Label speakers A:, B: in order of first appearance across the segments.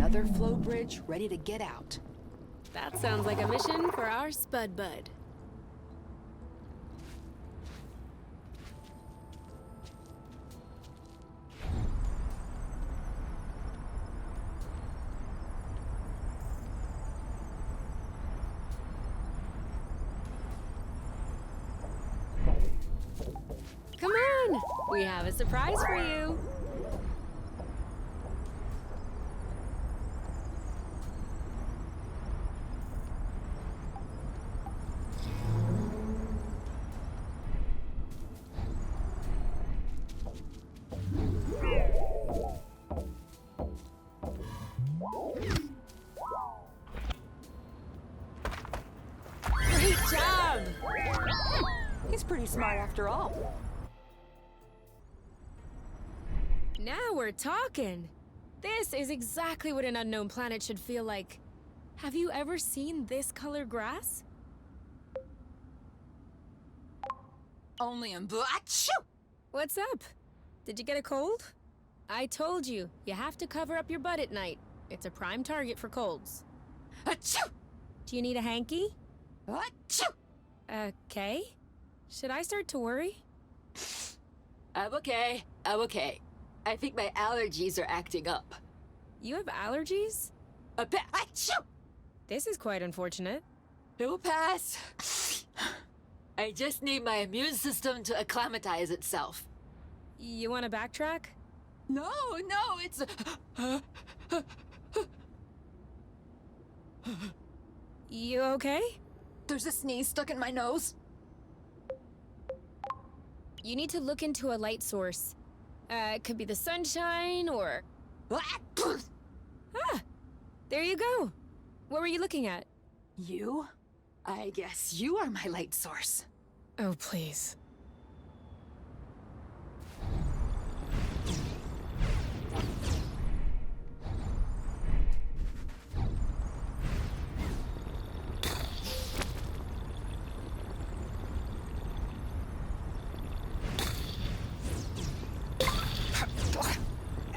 A: another flow bridge ready to get out.
B: That sounds like a mission for our Spud Bud. Come on! We have a surprise for you! Great job!
A: He's pretty smart after all.
B: Now we're talking. This is exactly what an unknown planet should feel like. Have you ever seen this color grass?
A: Only in Achoo!
B: What's up? Did you get a cold? I told you, you have to cover up your butt at night. It's a prime target for colds.
A: Achoo!
B: Do you need a hanky?
A: Achoo!
B: Okay. Should I start to worry?
C: I'm okay. I think my allergies are acting up.
B: You have allergies?
C: Achoo!
B: This is quite unfortunate.
C: It'll pass. I just need my immune system to acclimatize itself.
B: You want to backtrack?
C: No, it's...
B: You okay?
A: There's a sneeze stuck in my nose.
B: You need to look into a light source. It could be the sunshine or... Ah! There you go. What were you looking at?
A: You? I guess you are my light source.
B: Oh, please.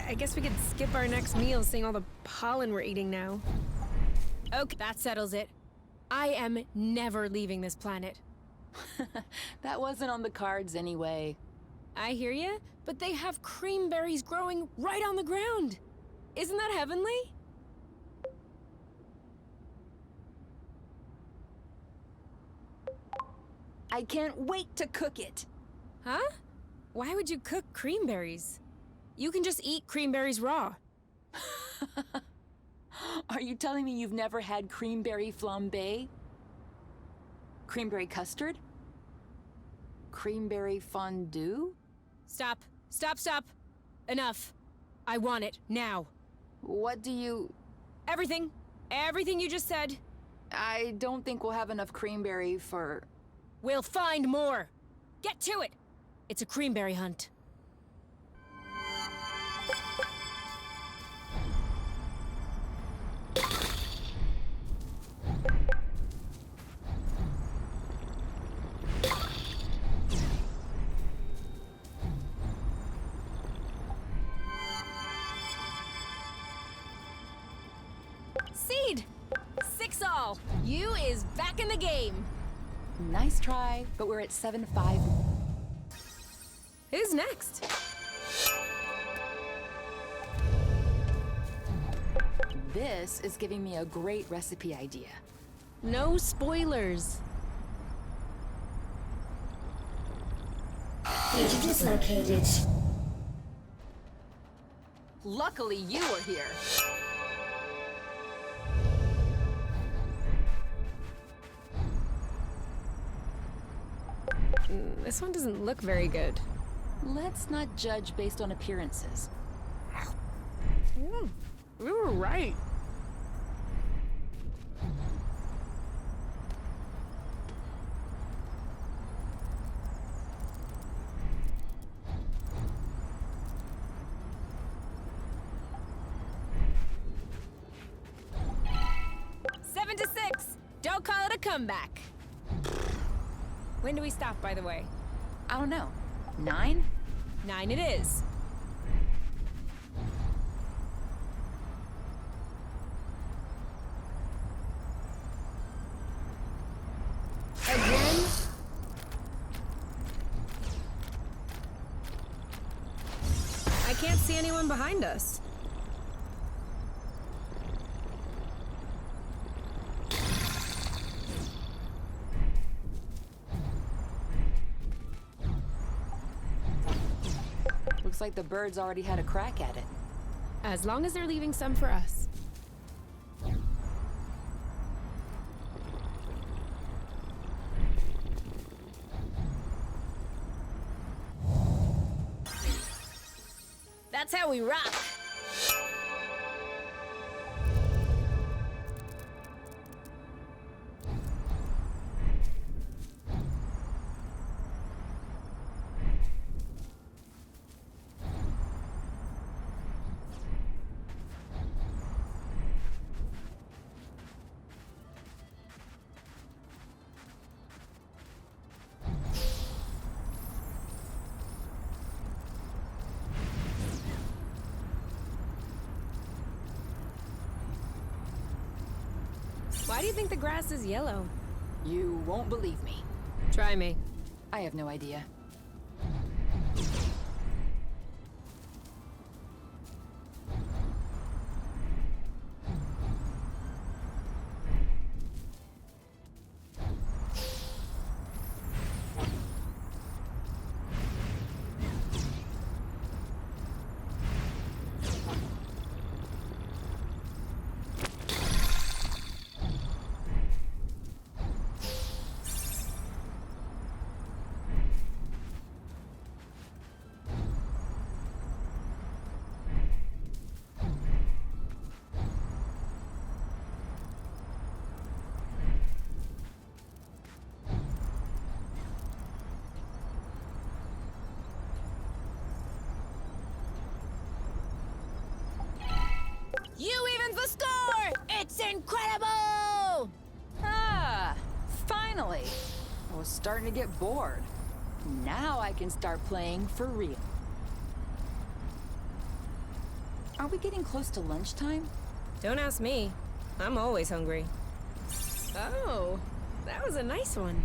B: I guess we could skip our next meal seeing all the pollen we're eating now. Okay, that settles it. I am never leaving this planet.
A: That wasn't on the cards anyway.
B: I hear ya, but they have cream berries growing right on the ground. Isn't that heavenly?
A: I can't wait to cook it.
B: Huh? Why would you cook cream berries? You can just eat cream berries raw.
A: Are you telling me you've never had creamberry flambé? Creamberry custard? Creamberry fondue?
B: Stop. Stop. Enough. I want it, now.
A: What do you...
B: Everything. Everything you just said.
A: I don't think we'll have enough creamberry for...
B: We'll find more. Get to it. It's a creamberry hunt. Seed! 6-all. You is back in the game.
A: Nice try, but we're at 7-5.
B: Who's next?
A: This is giving me a great recipe idea.
B: No spoilers.
D: Agent dislocated.
A: Luckily, you were here.
B: This one doesn't look very good.
A: Let's not judge based on appearances.
B: We were right. Seven to 6. Don't call it a comeback. When do we stop, by the way?
A: I don't know. 9?
B: 9 it is. can't see anyone behind us.
A: Looks like the birds already had a crack at it.
B: As long as they're leaving some for us. That's how we rock! Why do you think the grass is yellow?
A: You won't believe me.
B: Try me.
A: I have no idea.
B: You evens the score! It's incredible!
A: Ah, finally! I was starting to get bored. Now I can start playing for real. Are we getting close to lunchtime?
B: Don't ask me. I'm always hungry. Oh, that was a nice one.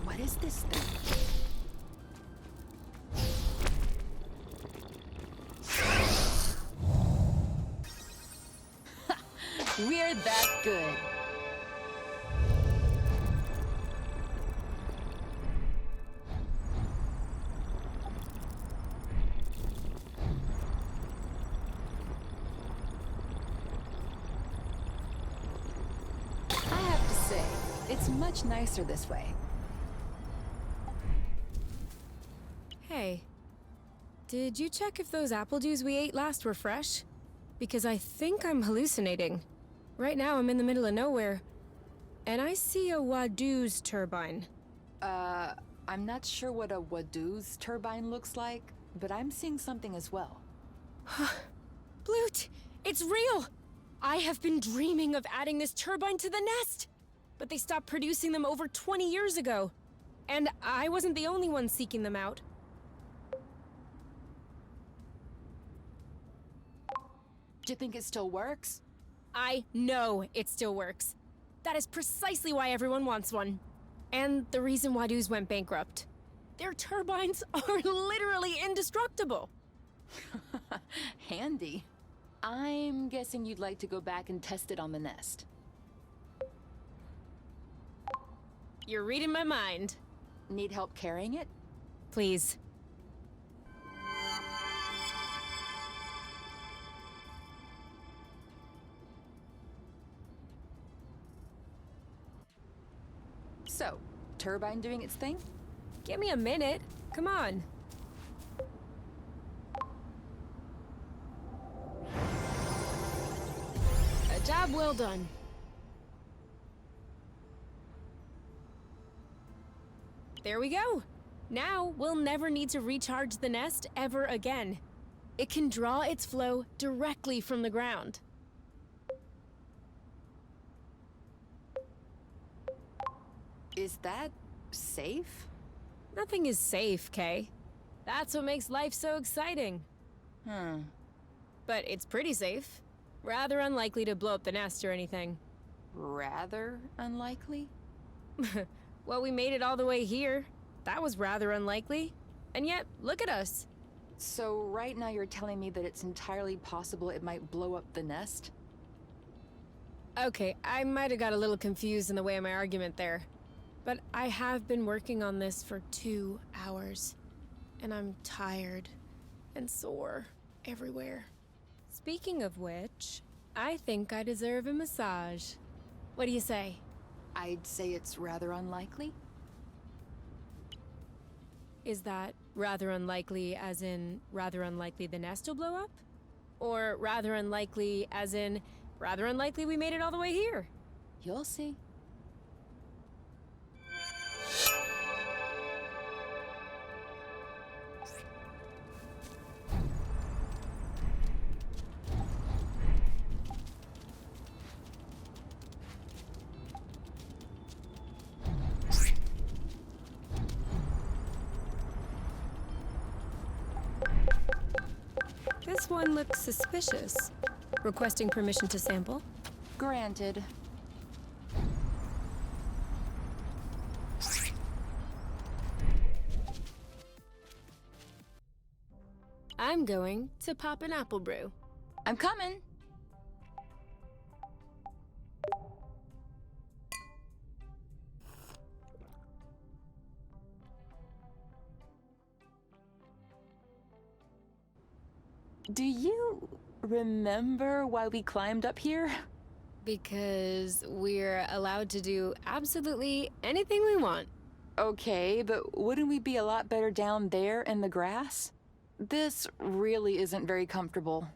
A: What is this thing? We're that good. I have to say, it's much nicer this way.
B: Hey, did you check if those apple dews we ate last were fresh? Because I think I'm hallucinating. Right now I'm in the middle of nowhere, and I see a Wadoo's turbine.
A: I'm not sure what a Wadoo's turbine looks like, but I'm seeing something as well.
B: Blute, it's real! I have been dreaming of adding this turbine to the nest! But they stopped producing them over 20 years ago. And I wasn't the only one seeking them out.
A: Do you think it still works?
B: I know it still works. That is precisely why everyone wants one. And the reason Wadoo's went bankrupt. Their turbines are literally indestructible.
A: Handy. I'm guessing you'd like to go back and test it on the nest.
B: You're reading my mind.
A: Need help carrying it?
B: Please.
A: So, turbine doing its thing?
B: Give me a minute. Come on. A job well done. There we go. Now we'll never need to recharge the nest ever again. It can draw its flow directly from the ground.
A: Is that safe?
B: Nothing is safe, Kay. That's what makes life so exciting. But it's pretty safe. Rather unlikely to blow up the nest or anything.
A: Rather unlikely?
B: Well, we made it all the way here. That was rather unlikely. And yet, look at us.
A: So right now you're telling me that it's entirely possible it might blow up the nest?
B: Okay, I might have got a little confused in the way of my argument there. But I have been working on this for 2 hours. And I'm tired and sore everywhere. Speaking of which, I think I deserve a massage. What do you say?
A: I'd say it's rather unlikely.
B: Is that rather unlikely as in rather unlikely the nest will blow up? Or rather unlikely as in rather unlikely we made it all the way here?
A: You'll see.
B: This one looks suspicious. Requesting permission to sample?
A: Granted.
B: I'm going to pop an apple brew.
A: I'm coming. Do you remember why we climbed up here?
B: Because we're allowed to do absolutely anything we want.
A: Okay, but wouldn't we be a lot better down there in the grass? This really isn't very comfortable.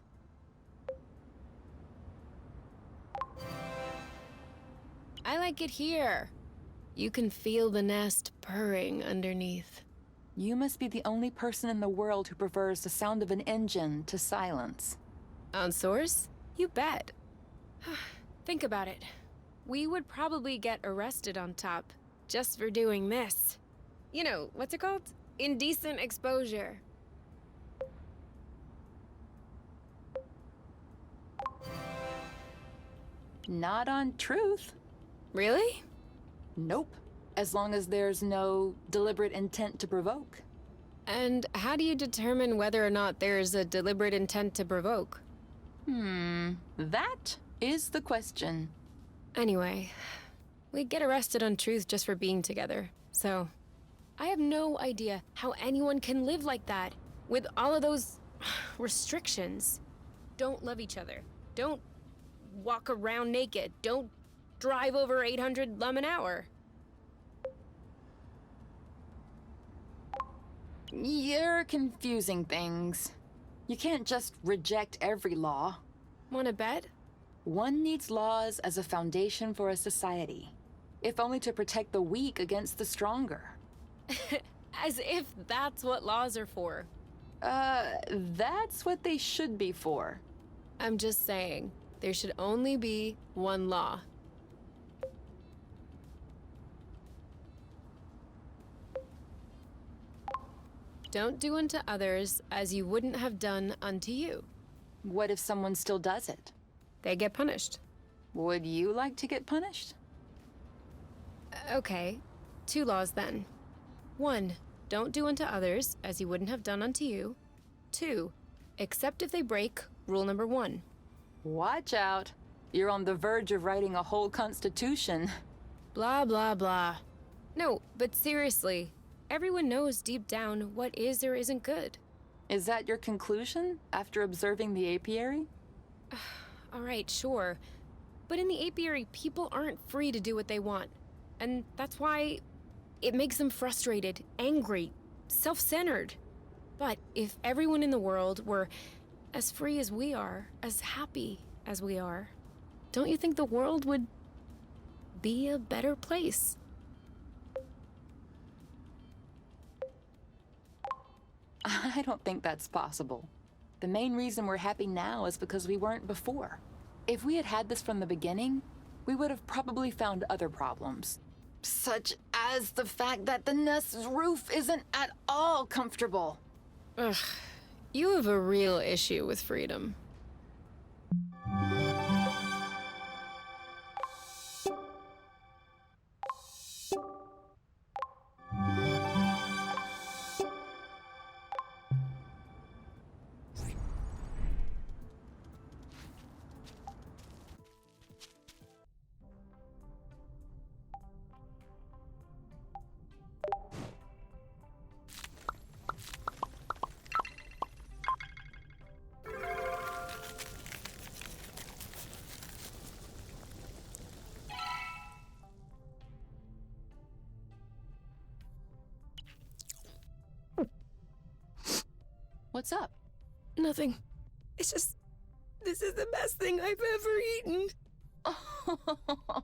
B: I like it here. You can feel the nest purring underneath.
A: You must be the only person in the world who prefers the sound of an engine to silence.
B: On source? You bet. Think about it. We would probably get arrested on top just for doing this. You know, what's it called? Indecent exposure.
A: Not on truth.
B: Really?
A: Nope. As long as there's no deliberate intent to provoke.
B: And how do you determine whether or not there's a deliberate intent to provoke?
A: That is the question.
B: Anyway, we get arrested on truth just for being together, so I have no idea how anyone can live like that with all of those restrictions. Don't love each other. Don't walk around naked. Don't drive over 800 lum an hour.
A: You're confusing things. You can't just reject every law.
B: Wanna bet?
A: One needs laws as a foundation for a society, if only to protect the weak against the stronger.
B: As if that's what laws are for.
A: That's what they should be for.
B: I'm just saying, there should only be one law. Don't do unto others as you wouldn't have done unto you.
A: What if someone still does it?
B: They get punished.
A: Would you like to get punished?
B: Okay, 2 laws then. 1, don't do unto others as you wouldn't have done unto you. 2, except if they break rule number 1.
A: Watch out. You're on the verge of writing a whole constitution.
B: Blah, blah, blah. No, but seriously, everyone knows deep down what is or isn't good.
A: Is that your conclusion after observing the apiary?
B: All right, sure. But in the apiary, people aren't free to do what they want. And that's why it makes them frustrated, angry, self-centered. But if everyone in the world were as free as we are, as happy as we are, don't you think the world would be a better place?
A: I don't think that's possible. The main reason we're happy now is because we weren't before. If we had had this from the beginning, we would have probably found other problems. Such as the fact that the nest's roof isn't at all comfortable.
B: Ugh, you have a real issue with freedom.
A: What's up?
B: Nothing. It's just, this is the best thing I've ever eaten.
A: Oh,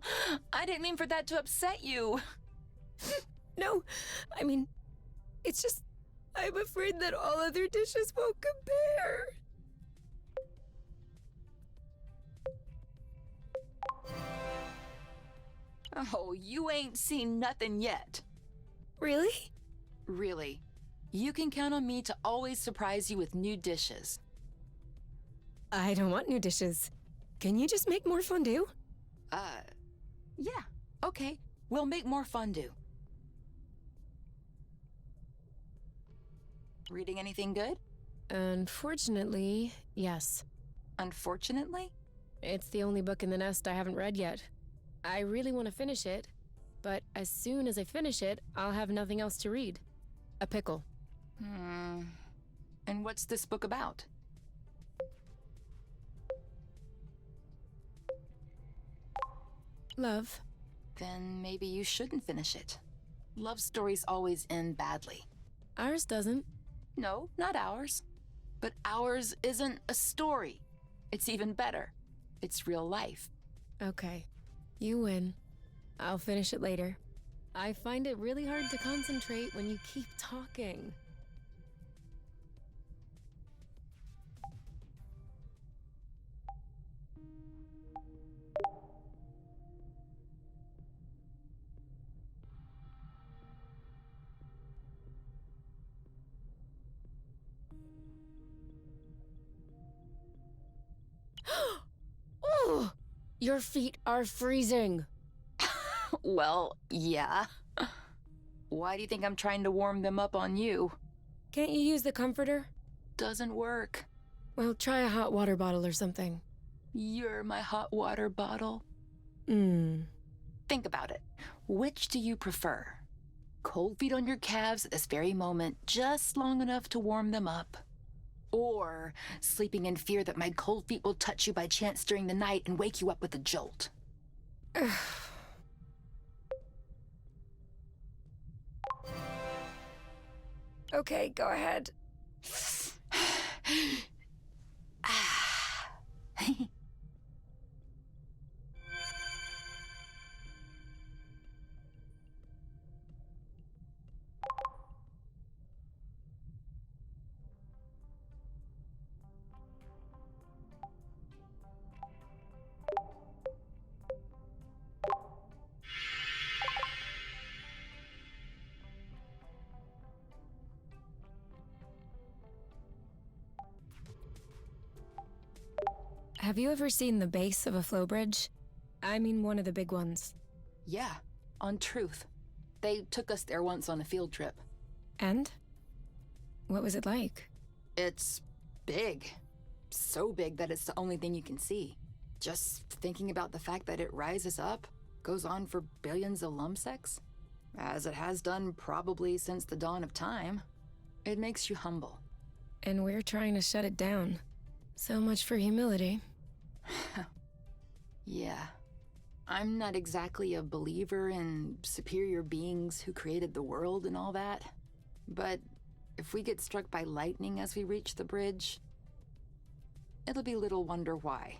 A: I didn't mean for that to upset you.
B: No, I mean, it's just, I'm afraid that all other dishes won't compare.
A: Oh, you ain't seen nothing yet.
B: Really?
A: Really. You can count on me to always surprise you with new dishes.
B: I don't want new dishes. Can you just make more fondue?
A: Yeah. Okay, we'll make more fondue. Reading anything good?
B: Unfortunately, yes.
A: Unfortunately?
B: It's the only book in the nest I haven't read yet. I really want to finish it, but as soon as I finish it, I'll have nothing else to read. A pickle.
A: And what's this book about?
B: Love.
A: Then maybe you shouldn't finish it. Love stories always end badly.
B: Ours doesn't.
A: No, not ours. But ours isn't a story. It's even better. It's real life.
B: Okay. You win. I'll finish it later. I find it really hard to concentrate when you keep talking. Oh! Your feet are freezing.
A: Well, yeah. Why do you think I'm trying to warm them up on you?
B: Can't you use the comforter?
A: Doesn't work.
B: Well, try a hot water bottle or something.
A: You're my hot water bottle. Think about it. Which do you prefer? Cold feet on your calves at this very moment, just long enough to warm them up? Or sleeping in fear that my cold feet will touch you by chance during the night and wake you up with a jolt?
B: Okay, go ahead. Have you ever seen the base of a flow bridge? I mean one of the big ones.
A: Yeah, on Truth. They took us there once on a field trip.
B: And? What was it like?
A: It's big. So big that it's the only thing you can see. Just thinking about the fact that it rises up, goes on for billions of lumsecs, as it has done probably since the dawn of time, it makes you humble.
B: And we're trying to shut it down. So much for humility.
A: Yeah. I'm not exactly a believer in superior beings who created the world and all that. But if we get struck by lightning as we reach the bridge, it'll be little wonder why.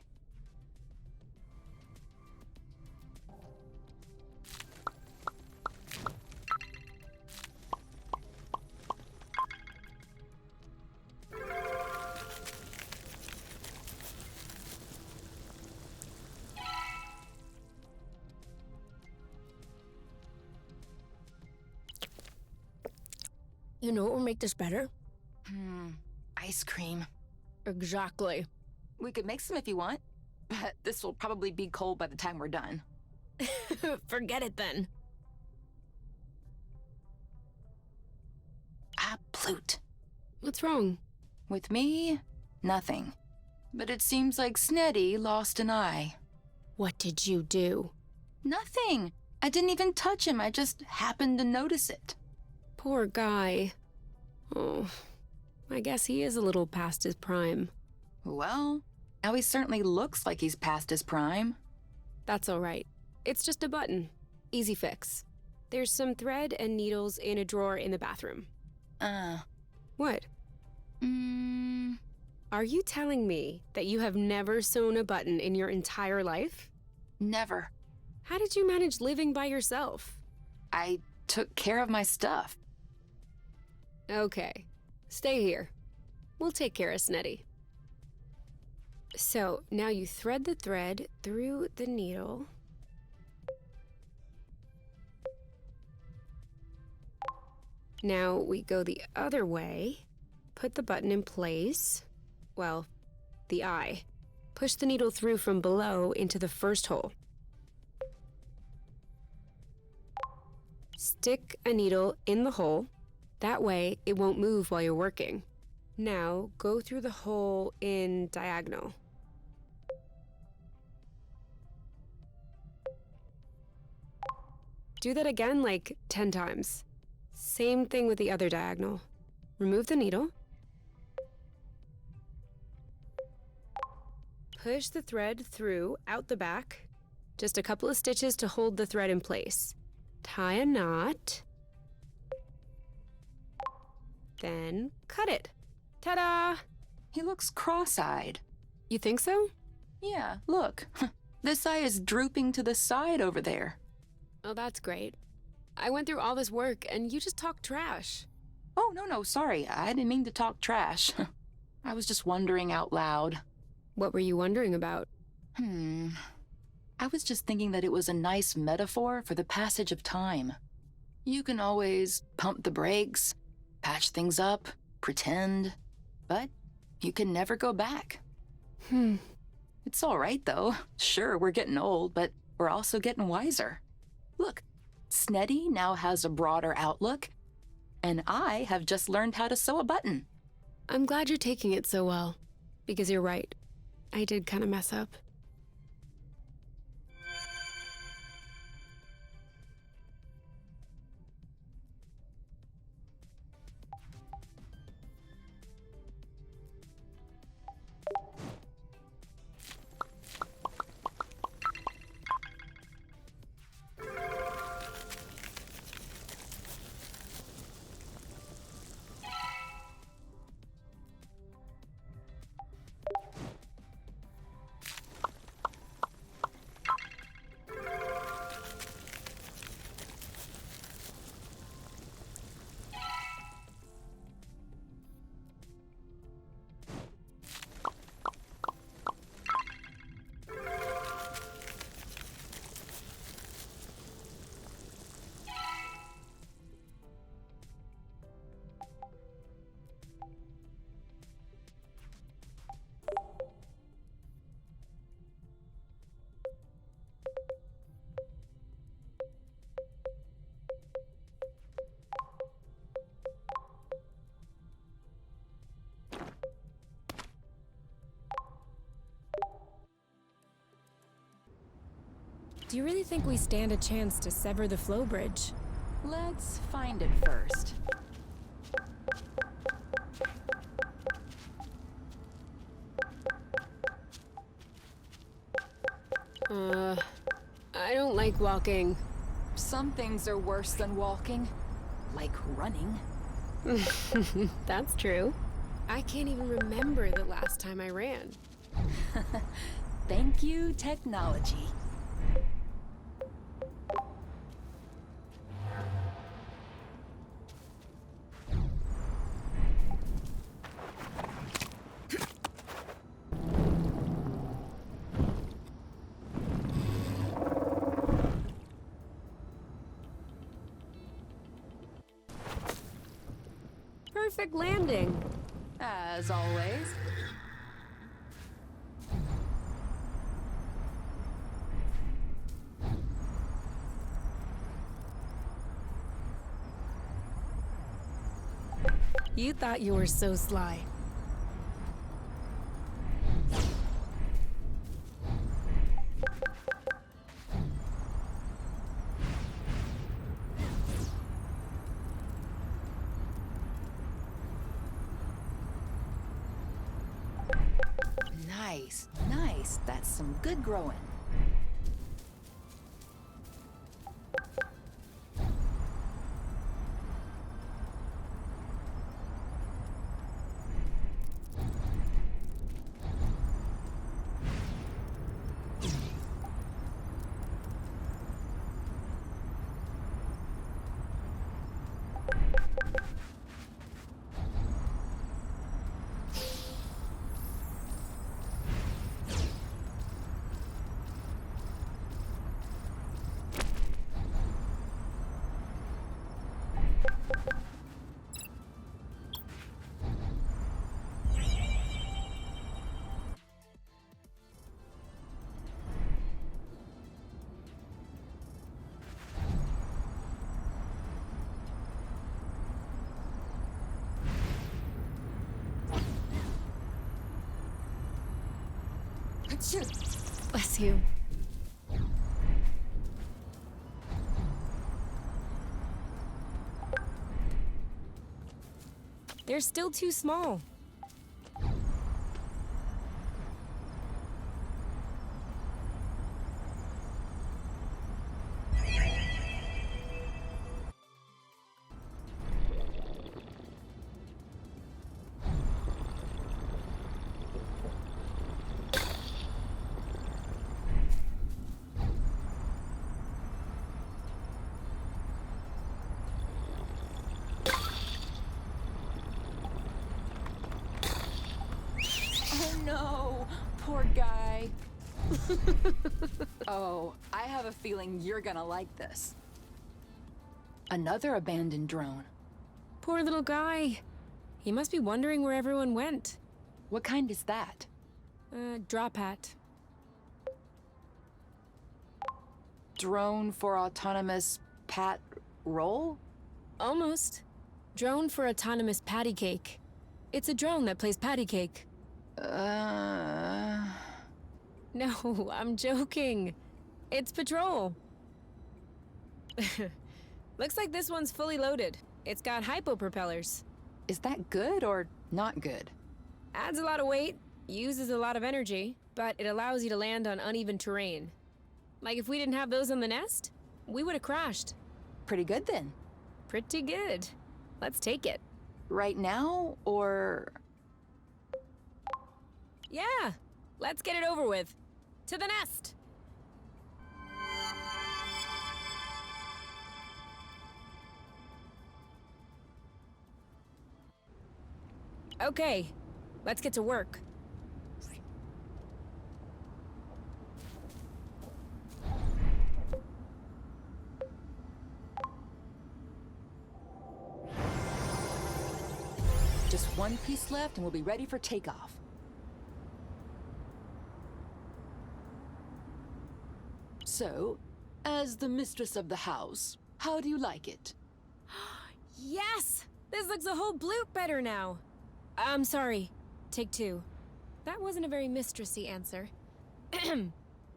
B: You know what will make this better?
A: Ice cream.
B: Exactly.
A: We could make some if you want, but this will probably be cold by the time we're done.
B: Forget it then.
A: Plute.
B: What's wrong?
A: With me, nothing. But it seems like Snetty lost an eye.
B: What did you do?
A: Nothing. I didn't even touch him. I just happened to notice it.
B: Poor guy. Oh, I guess he is a little past his prime.
A: Well, now he certainly looks like he's past his prime.
B: That's all right. It's just a button. Easy fix. There's some thread and needles in a drawer in the bathroom. What? Are you telling me that you have never sewn a button in your entire life?
A: Never.
B: How did you manage living by yourself?
A: I took care of my stuff.
B: Okay. Stay here. We'll take care of Snetty. So, now you thread the thread through the needle. Now we go the other way. Put the button in place. Well, the eye. Push the needle through from below into the first hole. Stick a needle in the hole. That way, it won't move while you're working. Now, go through the hole in diagonal. Do that again like 10 times. Same thing with the other diagonal. Remove the needle. Push the thread through out the back. Just a couple of stitches to hold the thread in place. Tie a knot. Then cut it. Ta-da!
A: He looks cross-eyed.
B: You think so?
A: Yeah, look. This eye is drooping to the side over there.
B: Oh, that's great. I went through all this work and you just talked trash.
A: Oh, no, sorry. I didn't mean to talk trash. I was just wondering out loud.
B: What were you wondering about?
A: I was just thinking that it was a nice metaphor for the passage of time. You can always pump the brakes, patch things up, pretend, but you can never go back. It's all right, though. Sure, we're getting old, but we're also getting wiser. Look, Snetty now has a broader outlook, and I have just learned how to sew a button.
B: I'm glad you're taking it so well, because you're right. I did kind of mess up. Do you really think we stand a chance to sever the flow bridge?
A: Let's find it first.
B: I don't like walking.
A: Some things are worse than walking, like running.
B: That's true. I can't even remember the last time I ran.
A: Thank you, technology.
B: perfect landing.
A: As always.
B: You thought you were so sly.
A: Nice, nice. That's some good growing.
B: Bless you. They're still too small.
A: Oh no, poor guy. Oh, I have a feeling you're gonna like this. Another abandoned drone.
B: Poor little guy. He must be wondering where everyone went.
A: What kind is that?
B: Drop hat.
A: Drone for autonomous pat roll?
B: Almost. Drone for autonomous patty cake. It's a drone that plays patty cake. No, I'm joking. It's patrol. Looks like this one's fully loaded. It's got hypo propellers.
A: Is that good or not good?
B: Adds a lot of weight, uses a lot of energy, but it allows you to land on uneven terrain. Like if we didn't have those on the nest, we would have crashed.
A: Pretty good then.
B: Pretty good. Let's take it.
A: Right now, or...
B: Yeah, let's get it over with. To the nest! Okay, let's get to work.
A: Just one piece left and we'll be ready for takeoff. So, as the mistress of the house, how do you like it?
B: Yes! This looks a whole bloop better now. I'm sorry. Take two. That wasn't a very mistressy answer.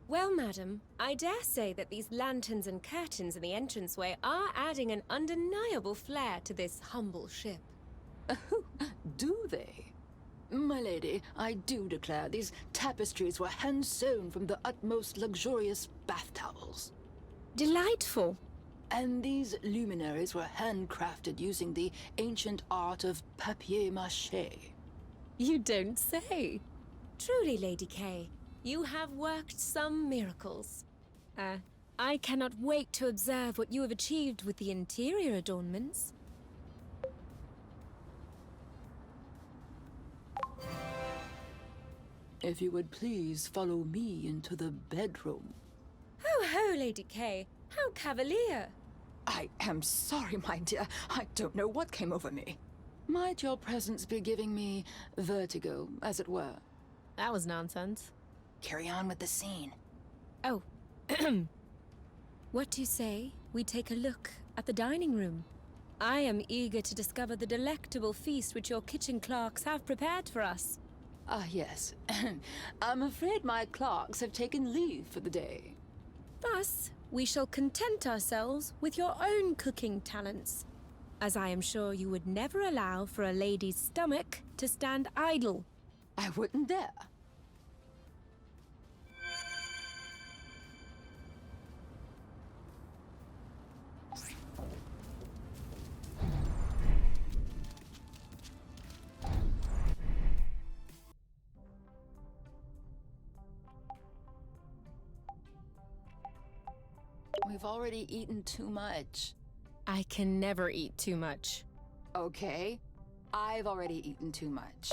B: Well, madam, I dare say that these lanterns and curtains in the entranceway are adding an undeniable flair to this humble ship.
A: Do they? My lady, I do declare these tapestries were hand-sewn from the utmost luxurious bath towels.
B: Delightful.
A: And these luminaries were handcrafted using the ancient art of papier-mâché.
B: You don't say. Truly, Lady Kay, you have worked some miracles. I cannot wait to observe what you have achieved with the interior adornments.
A: If you would please follow me into the bedroom.
B: Ho, Lady Kay. How cavalier.
A: I am sorry, my dear. I don't know what came over me. Might your presence be giving me vertigo, as it were?
B: That was nonsense.
A: Carry on with the scene.
B: Oh. What do you say we take a look at the dining room? I am eager to discover the delectable feast which your kitchen clerks have prepared for us.
A: Ah, yes. I'm afraid my clerks have taken leave for the day.
B: Thus, we shall content ourselves with your own cooking talents, as I am sure you would never allow for a lady's stomach to stand idle.
A: I wouldn't dare. We've already eaten too much.
B: I can never eat too much.
A: Okay, I've already eaten too much.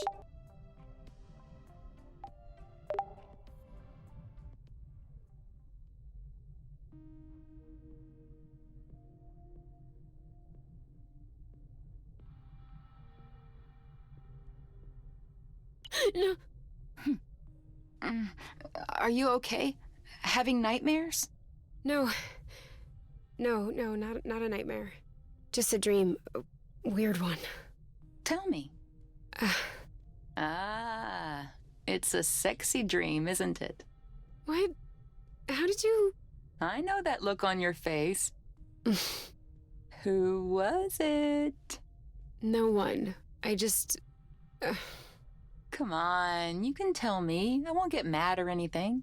B: No.
A: Are you okay? Having nightmares?
B: No. No, not a nightmare. Just a dream. A weird one.
A: Tell me. Ah, it's a sexy dream, isn't it?
B: What? How did you...
A: I know that look on your face. Who was it?
B: No one. I just...
A: Come on, you can tell me. I won't get mad or anything.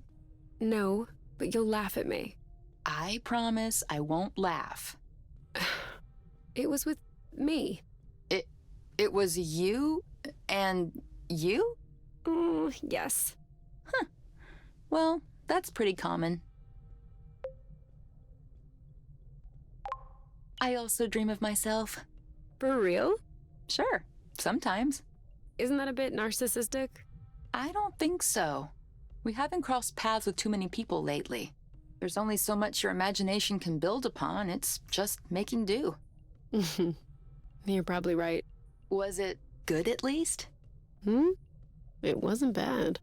B: No, but you'll laugh at me.
A: I promise I won't laugh.
B: It was with me.
A: It was you and you?
B: Yes.
A: Huh. Well, that's pretty common. I also dream of myself.
B: For real?
A: Sure, sometimes.
B: Isn't that a bit narcissistic?
A: I don't think so. We haven't crossed paths with too many people lately. There's only so much your imagination can build upon. It's just making do.
B: You're probably right.
A: Was it good at least?
B: It wasn't bad.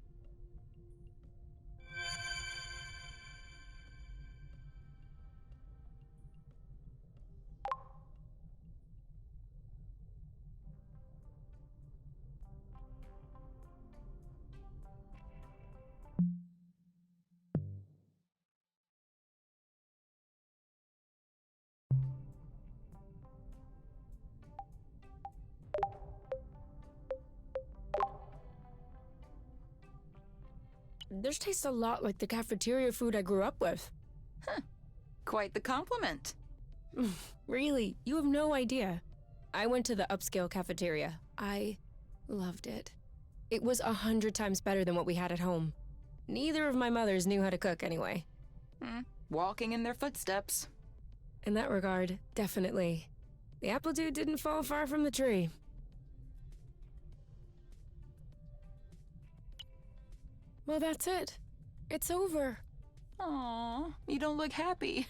B: This tastes a lot like the cafeteria food I grew up with.
A: Huh. Quite the compliment.
B: Really, you have no idea. I went to the upscale cafeteria. I loved it. It was 100 times better than what we had at home. Neither of my mothers knew how to cook anyway.
A: Walking in their footsteps.
B: In that regard, definitely. The apple dude didn't fall far from the tree. Well, that's it. It's over.
A: Aw, you don't look happy.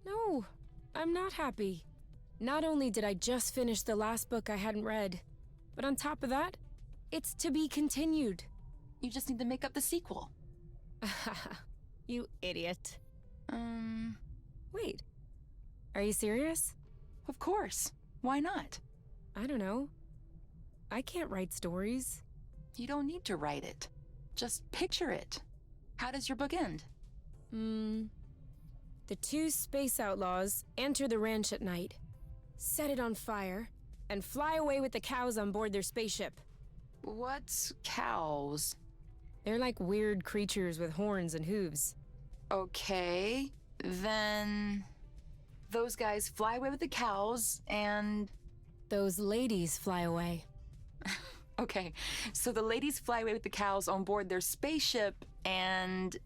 B: No, I'm not happy. Not only did I just finish the last book I hadn't read, but on top of that, it's to be continued.
A: You just need to make up the sequel.
B: You idiot.
A: Wait.
B: Are you serious?
A: Of course. Why not?
B: I don't know. I can't write stories.
A: You don't need to write it. Just picture it. How does your book end?
B: The two space outlaws enter the ranch at night, set it on fire, and fly away with the cows on board their spaceship.
A: What's cows?
B: They're like weird creatures with horns and hooves.
A: Okay, then... Those guys fly away with the cows, and...
B: Those ladies fly away.
A: Okay, so the ladies fly away with the cows on board their spaceship, and...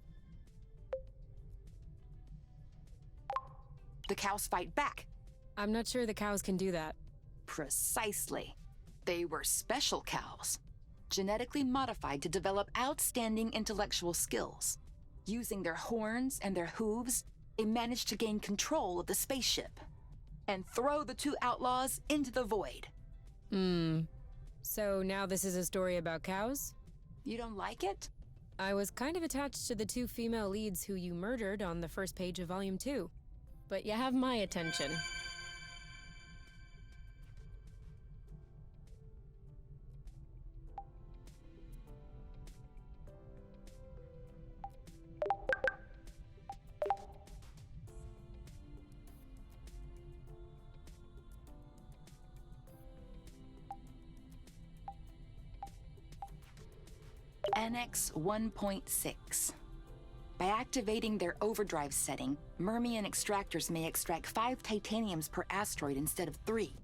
A: The cows fight back.
B: I'm not sure the cows can do that.
A: Precisely. They were special cows, genetically modified to develop outstanding intellectual skills. Using their horns and their hooves, they managed to gain control of the spaceship and throw the two outlaws into the void.
B: So now this is a story about cows?
A: You don't like it?
B: I was kind of attached to the two female leads who you murdered on the first page of Volume 2. But you have my attention.
A: Annex 1.6. By activating their overdrive setting, Mermian extractors may extract 5 titaniums per asteroid instead of 3.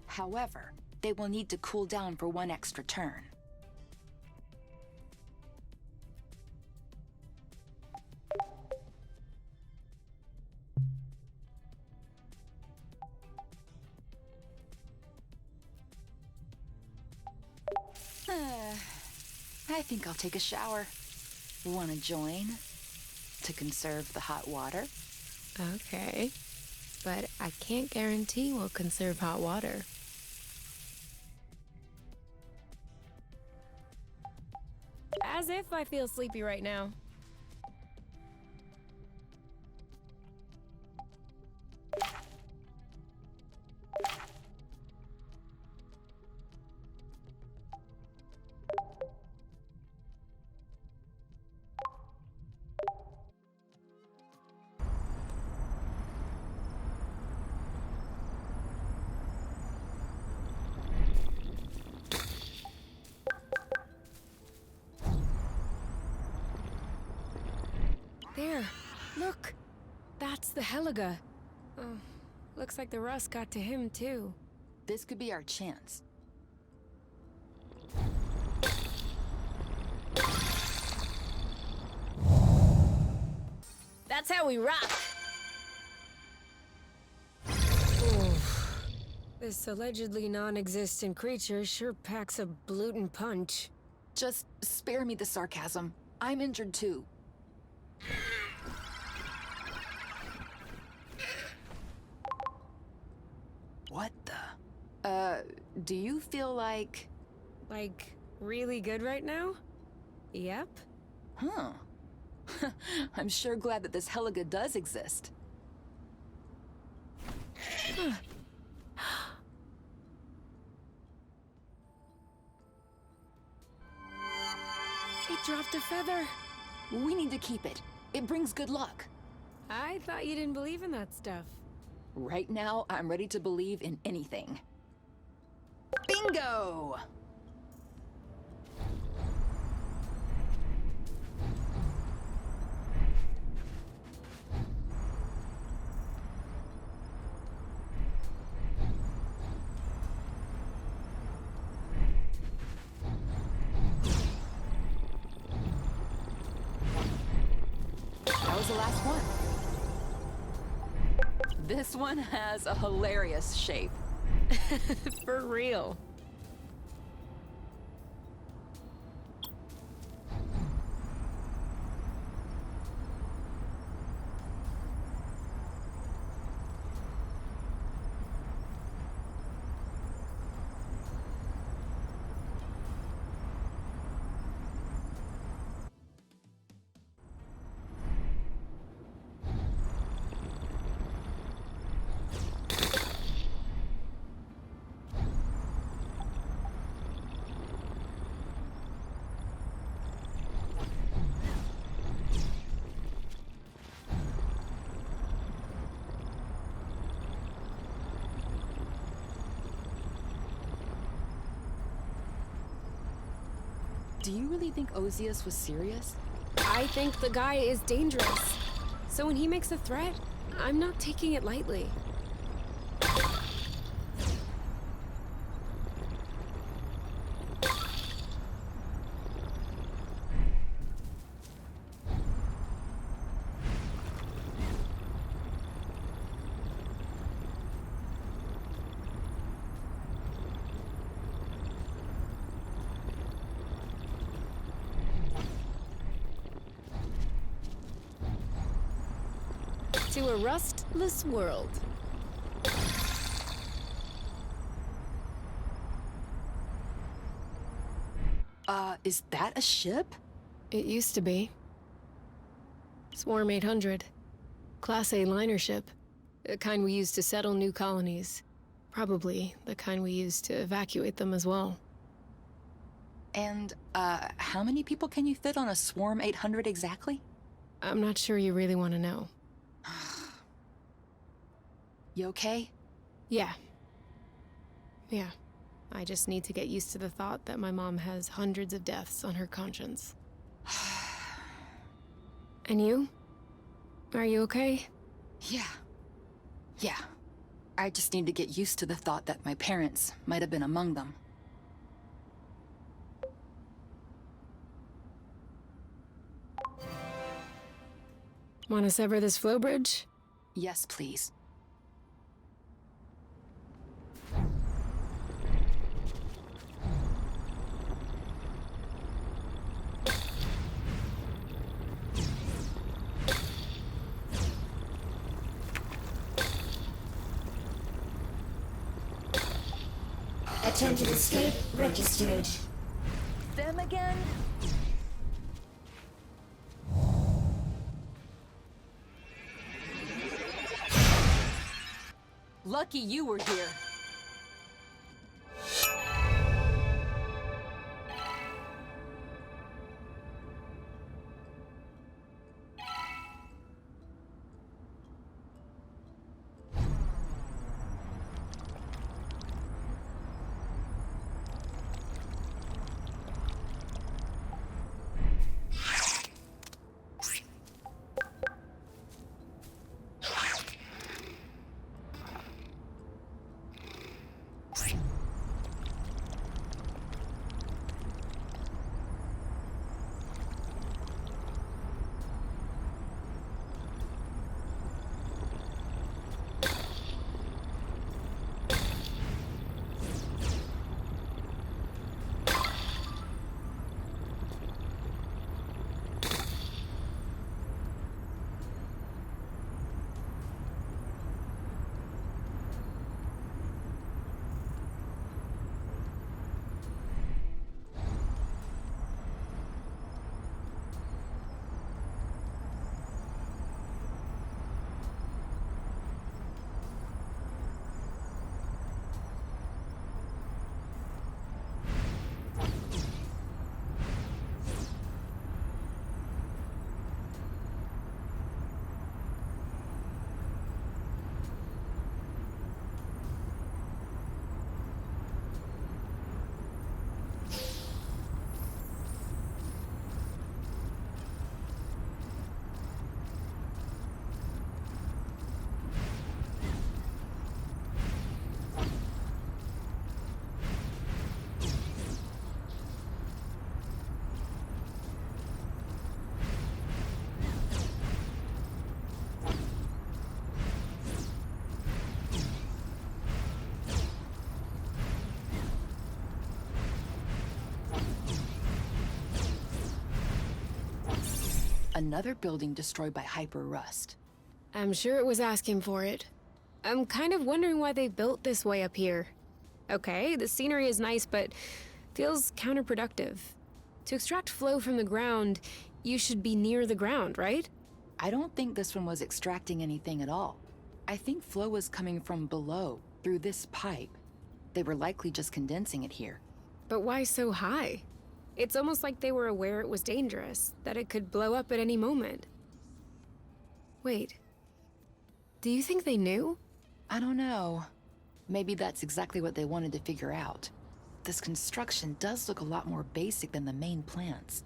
A: However, they will need to cool down for 1 extra turn. I think I'll take a shower. Wanna join? To conserve the hot water?
B: Okay. But I can't guarantee we'll conserve hot water. As if I feel sleepy right now. There, look! That's the Heliga. Oh, looks like the rust got to him, too.
A: This could be our chance.
B: That's how we rock! Oof. This allegedly non-existent creature sure packs a blootin' punch.
A: Just spare me the sarcasm. I'm injured too. What the? Do you feel like...
B: Like, really good right now? Yep.
A: Huh. I'm sure glad that this Heliga does exist.
B: It dropped a feather.
A: We need to keep it. It brings good luck.
B: I thought you didn't believe in that stuff.
A: Right now, I'm ready to believe in anything. Bingo! That was the last one. This one has a hilarious shape.
B: For real.
A: Do you really think Ozius was serious?
B: I think the guy is dangerous. So when he makes a threat, I'm not taking it lightly. To a rustless world.
A: Is that a ship?
B: It used to be. Swarm 800. Class A liner ship. The kind we use to settle new colonies. Probably the kind we use to evacuate them as well.
A: And, how many people can you fit on a Swarm 800 exactly?
B: I'm not sure you really want to know.
A: You okay?
B: Yeah. Yeah. I just need to get used to the thought that my mom has hundreds of deaths on her conscience. And you? Are you okay?
A: Yeah. Yeah. I just need to get used to the thought that my parents might have been among them.
B: Want to sever this flow bridge?
A: Yes, please.
D: Attempted escape registered.
A: Them again? Lucky you were here. Another building destroyed by hyper rust.
B: I'm sure it was asking for it. I'm kind of wondering why they built this way up here. Okay, the scenery is nice, but feels counterproductive. To extract flow from the ground, you should be near the ground, right?
A: I don't think this one was extracting anything at all. I think flow was coming from below, through this pipe. They were likely just condensing it here.
B: But why so high? It's almost like they were aware it was dangerous, that it could blow up at any moment. Wait. Do you think they knew?
A: I don't know. Maybe that's exactly what they wanted to figure out. This construction does look a lot more basic than the main plants.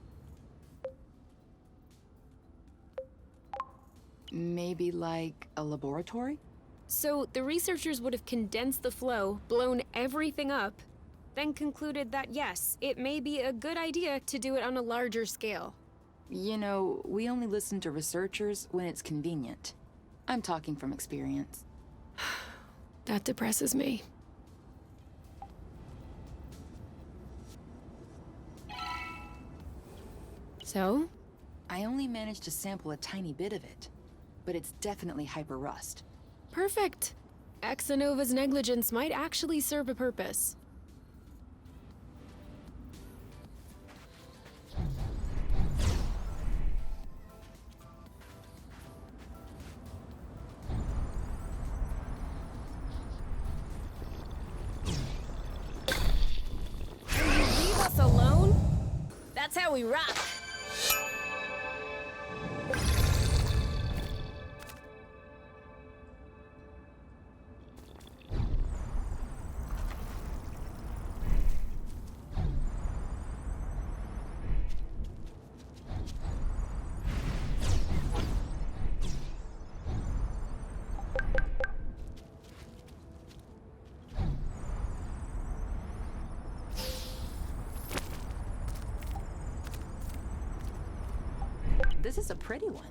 A: Maybe like a laboratory?
B: So the researchers would have condensed the flow, blown everything up, then concluded that yes, it may be a good idea to do it on a larger scale.
A: You know, we only listen to researchers when it's convenient. I'm talking from experience.
B: That depresses me. So?
A: I only managed to sample a tiny bit of it, but it's definitely hyper rust.
B: Perfect. Exanova's negligence might actually serve a purpose. we rock!
A: This is a pretty one.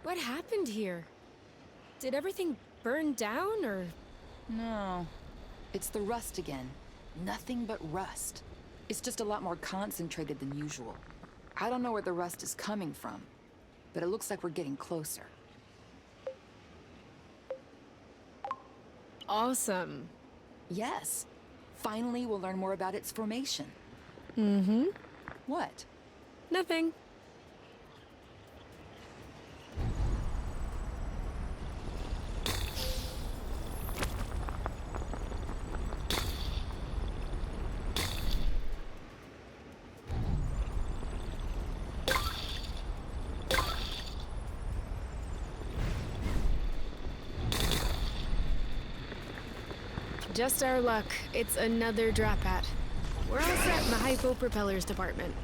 B: What happened here? Did everything burn down, or...?
A: No. It's the rust again. Nothing but rust. It's just a lot more concentrated than usual. I don't know where the rust is coming from, but it looks like we're getting closer.
B: Awesome.
A: Yes. Finally, we'll learn more about its formation.
B: Mm-hmm.
A: What?
B: Nothing. Just our luck. It's another Drapat. We're all set in the hypo propellers department.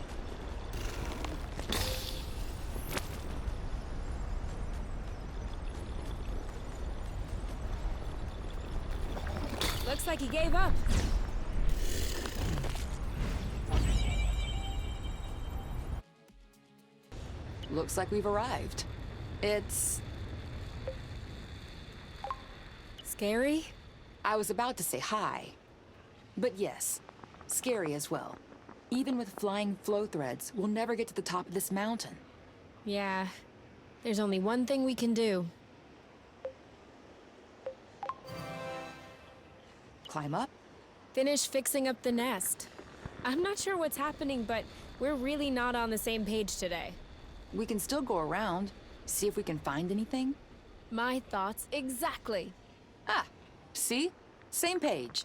B: Looks like he gave up.
A: Looks like we've arrived. It's...
B: Scary?
A: I was about to say hi. But yes, scary as well. Even with flying flow threads, we'll never get to the top of this mountain.
B: Yeah. There's only one thing we can do.
A: Climb up?
B: Finish fixing up the nest. I'm not sure what's happening, but we're really not on the same page today.
A: We can still go around, see if we can find anything.
B: My thoughts exactly.
A: Ah, see? Same page.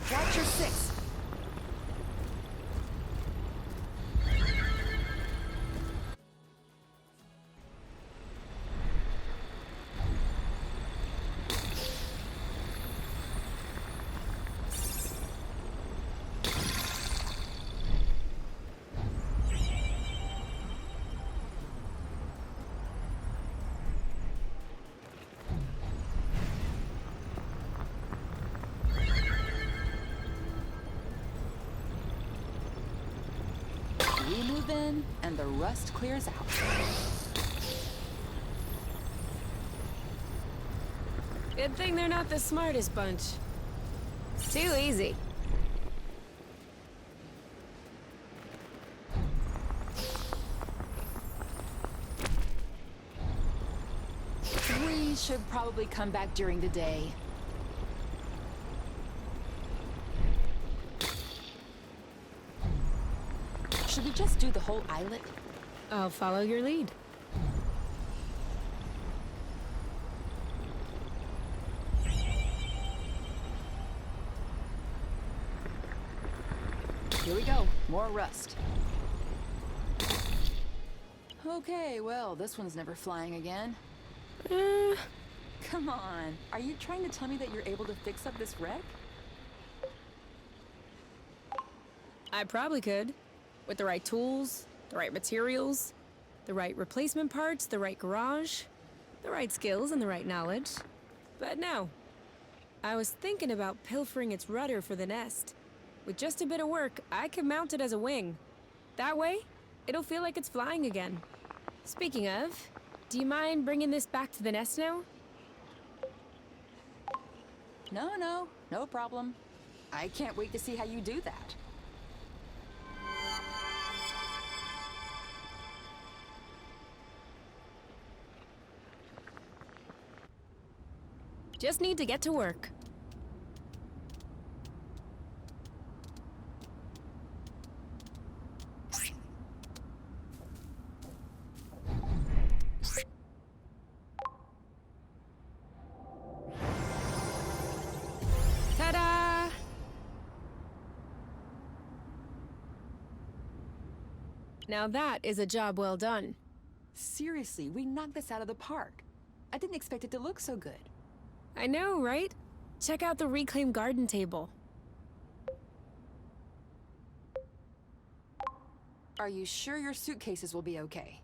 A: Watch your six. move in, and the rust clears out.
B: Good thing they're not the smartest bunch. It's too easy.
A: We should probably come back during the day. Should we just do the whole islet?
B: I'll follow your lead.
A: Here we go. More rust. Okay, well, this one's never flying again. Come on. Are you trying to tell me that you're able to fix up this wreck?
B: I probably could. With the right tools, the right materials, the right replacement parts, the right garage, the right skills, and the right knowledge. But no. I was thinking about pilfering its rudder for the nest. With just a bit of work, I could mount it as a wing. That way, it'll feel like it's flying again. Speaking of, do you mind bringing this back to the nest now?
A: No problem. I can't wait to see how you do that.
B: Just need to get to work. Ta-da! Now that is a job well done.
A: Seriously, we knocked this out of the park. I didn't expect it to look so good.
B: I know, right? Check out the reclaimed garden table.
A: Are you sure your suitcases will be okay?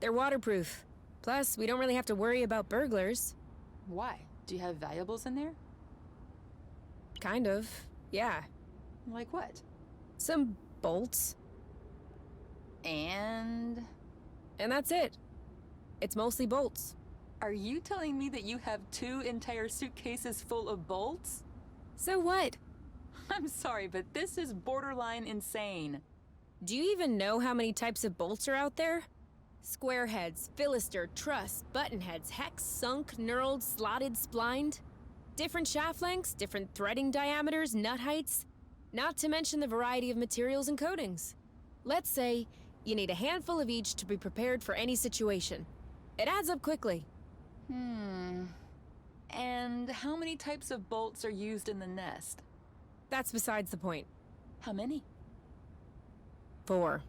B: They're waterproof. Plus, we don't really have to worry about burglars.
A: Why? Do you have valuables in there?
B: Kind of, yeah.
A: Like what?
B: Some bolts.
A: And
B: that's it. It's mostly bolts.
A: are you telling me that you have 2 entire suitcases full of bolts?
B: So what?
A: I'm sorry, but this is borderline insane.
B: Do you even know how many types of bolts are out there? Square heads, Philister, truss, button heads, hex, sunk, knurled, slotted, splined. Different shaft lengths, different threading diameters, nut heights. Not to mention the variety of materials and coatings. Let's say you need a handful of each to be prepared for any situation. It adds up quickly.
A: And how many types of bolts are used in the nest?
B: That's besides the point.
A: How many?
B: 4.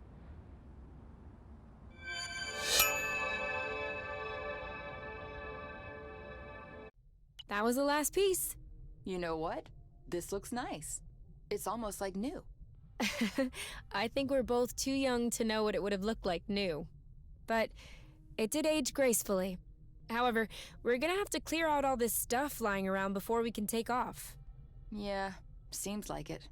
B: That was the last piece.
A: You know what? This looks nice. It's almost like new.
B: I think we're both too young to know what it would have looked like new. But it did age gracefully. However, we're gonna have to clear out all this stuff lying around before we can take off.
A: Yeah, seems like it.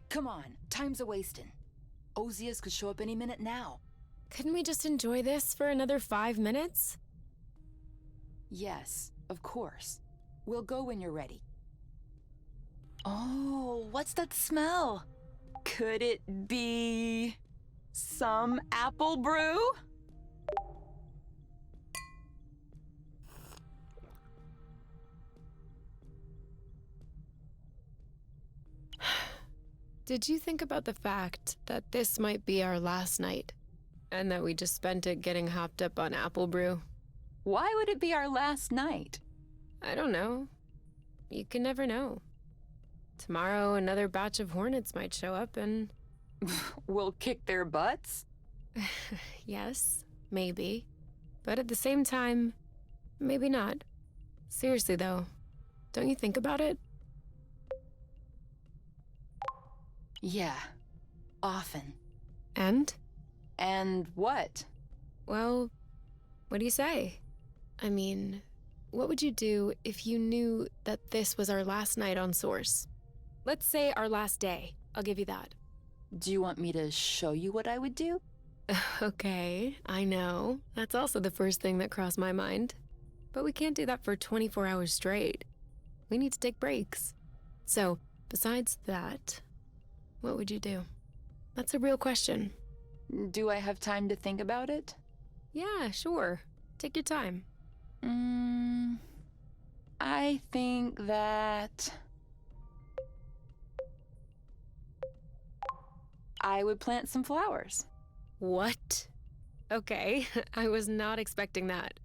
A: Come on, time's a-wastin'. Ozias could show up any minute now.
B: Couldn't we just enjoy this for another 5 minutes?
A: Yes, of course. We'll go when you're ready. Oh, what's that smell? Could it be some apple brew?
B: Did you think about the fact that this might be our last night? And that we just spent it getting hopped up on apple brew?
A: Why would it be our last night?
B: I don't know. You can never know. Tomorrow, another batch of hornets might show up and...
A: We'll kick their butts?
B: Yes, maybe. But at the same time, maybe not. Seriously, though, don't you think about it?
A: Yeah, often.
B: And?
A: And what?
B: Well, what do you say? I mean, what would you do if you knew that this was our last night on Source? let's say our last day. I'll give you that.
A: Do you want me to show you what I would do?
B: Okay, I know. That's also the first thing that crossed my mind. But we can't do that for 24 hours straight. We need to take breaks. So, besides that, what would you do? That's a real question.
A: Do I have time to think about it?
B: Yeah, sure. Take your time.
A: I think that I would plant some flowers.
B: What? Okay, I was not expecting that.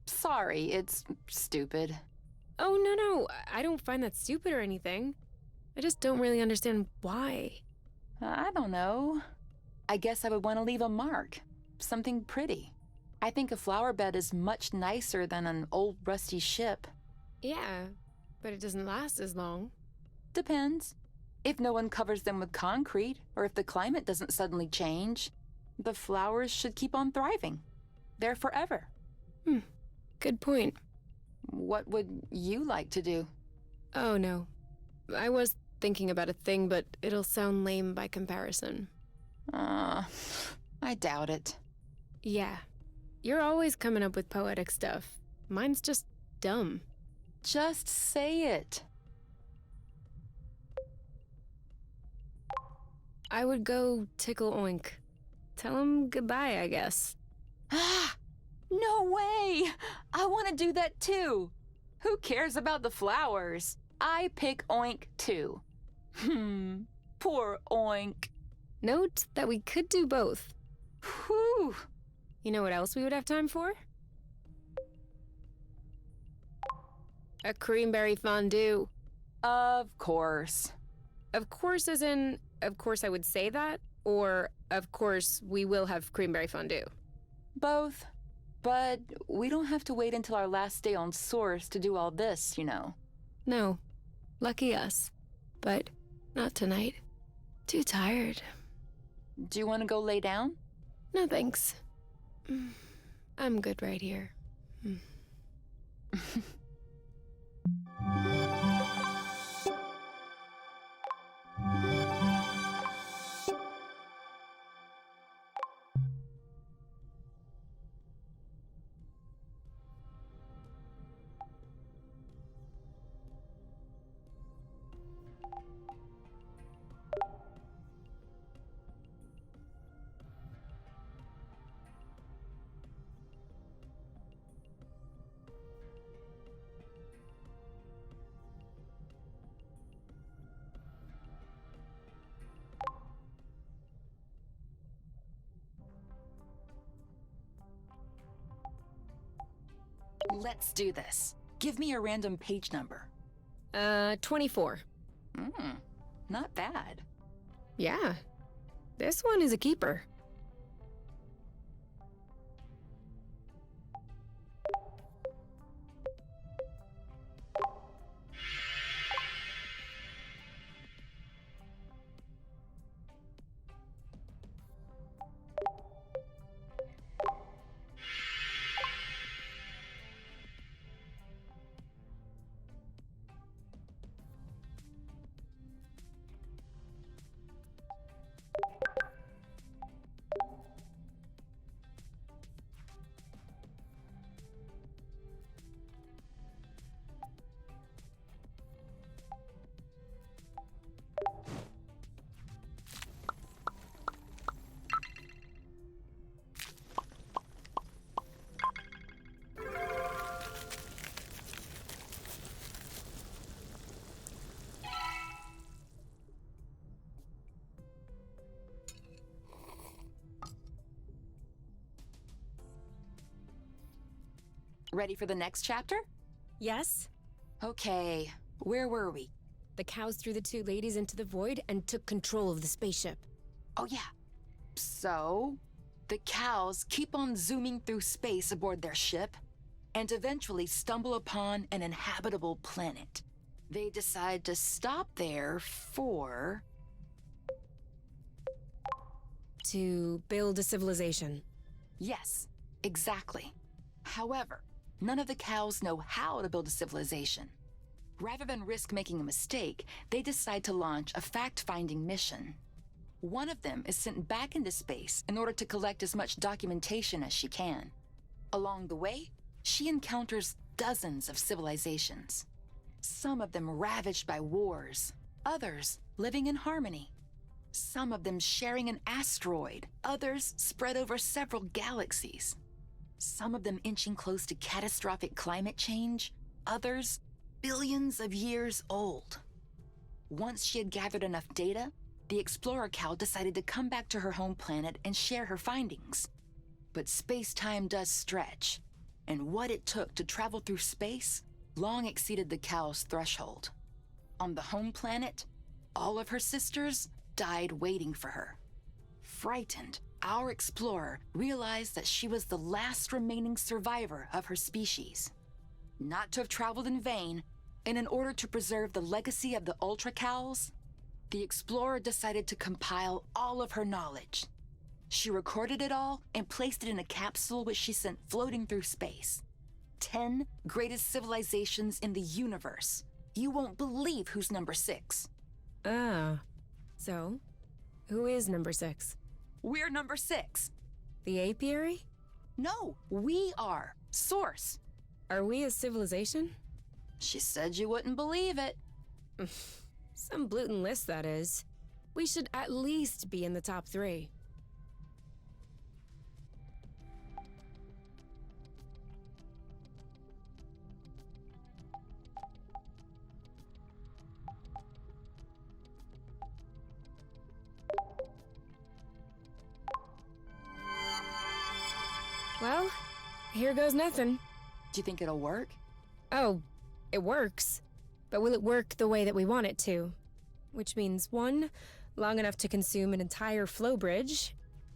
A: Sorry, it's stupid.
B: Oh, no, I don't find that stupid or anything. I just don't really understand why.
A: I don't know. I guess I would want to leave a mark. Something pretty. I think a flower bed is much nicer than an old rusty ship.
B: Yeah, but it doesn't last as long.
A: Depends. If no one covers them with concrete, or if the climate doesn't suddenly change, the flowers should keep on thriving. They're forever.
B: Good point.
A: What would you like to do?
B: Oh, no. I was thinking about a thing, but it'll sound lame by comparison.
A: I doubt it.
B: Yeah. You're always coming up with poetic stuff. Mine's just dumb.
A: Just say it.
B: I would go tickle Oink. Tell him goodbye, I guess.
A: Ah! No way! I want to do that too. Who cares about the flowers? I pick Oink too. Poor Oink.
B: Note that we could do both.
A: Whew.
B: You know what else we would have time for? A cranberry fondue.
A: Of course.
B: Of course, as in, of course I would say that, or of course we will have cranberry fondue.
A: Both. But we don't have to wait until our last day on Source to do all this, you know.
B: No. Lucky us. But not tonight. Too tired.
A: Do you want to go lay down?
B: No thanks. I'm good right here.
A: Let's do this. Give me a random page number.
B: 24.
A: Not bad.
B: Yeah. This one is a keeper.
A: Ready for the next chapter?
B: Yes?
A: Okay, where were we?
B: The cows threw the two ladies into the void and took control of the spaceship.
A: Oh yeah. So, the cows keep on zooming through space aboard their ship and eventually stumble upon an inhabitable planet. They decide to stop there for...
B: To build a civilization.
A: Yes, exactly. However, none of the cows know how to build a civilization. Rather than risk making a mistake, they decide to launch a fact-finding mission. One of them is sent back into space in order to collect as much documentation as she can. Along the way, she encounters dozens of civilizations. Some of them ravaged by wars, others living in harmony. Some of them sharing an asteroid, others spread over several galaxies. Some of them inching close to catastrophic climate change, others billions of years old. Once she had gathered enough data, the Explorer Cow decided to come back to her home planet and share her findings. But space-time does stretch, and what it took to travel through space long exceeded the cow's threshold. On the home planet, all of her sisters died waiting for her. Frightened, our explorer realized that she was the last remaining survivor of her species. Not to have traveled in vain, and in order to preserve the legacy of the Ultra Cows, the explorer decided to compile all of her knowledge. She recorded it all and placed it in a capsule which she sent floating through space. 10 greatest civilizations in the universe. You won't believe who's number 6.
B: Ah. So, who is number 6?
A: We're number 6.
B: The apiary?
A: No, we are. Source.
B: Are we a civilization?
A: She said you wouldn't believe it.
B: Some Bluton list, that is. We should at least be in the top 3. Well, here goes nothing.
A: Do you think it'll work?
B: Oh, it works. But will it work the way that we want it to? Which means 1, long enough to consume an entire flow bridge,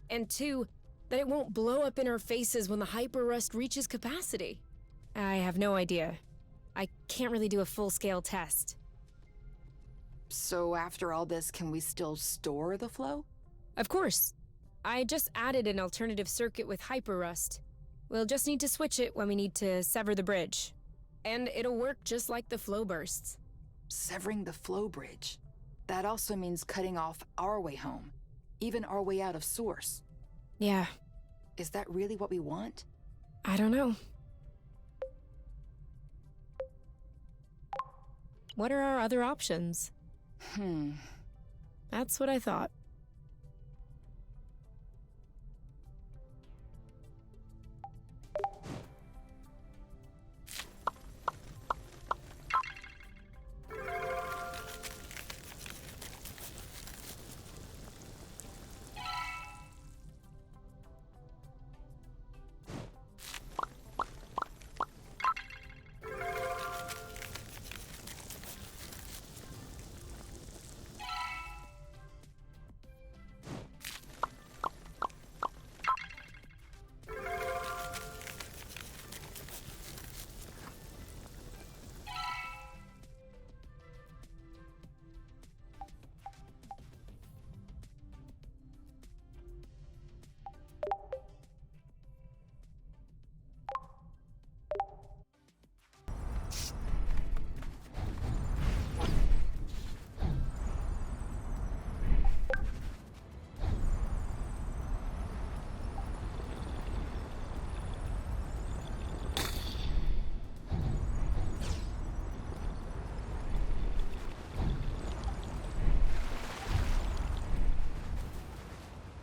B: and 2, that it won't blow up in our faces when the hyper-rust reaches capacity. I have no idea. I can't really do a full-scale test.
A: So after all this, can we still store the flow?
B: Of course. I just added an alternative circuit with hyper-rust. We'll just need to switch it when we need to sever the bridge. And it'll work just like the flow bursts.
A: Severing the flow bridge. That also means cutting off our way home, even our way out of source.
B: Yeah,
A: Is that really what we want?
B: I don't know. What are our other options? That's what I thought.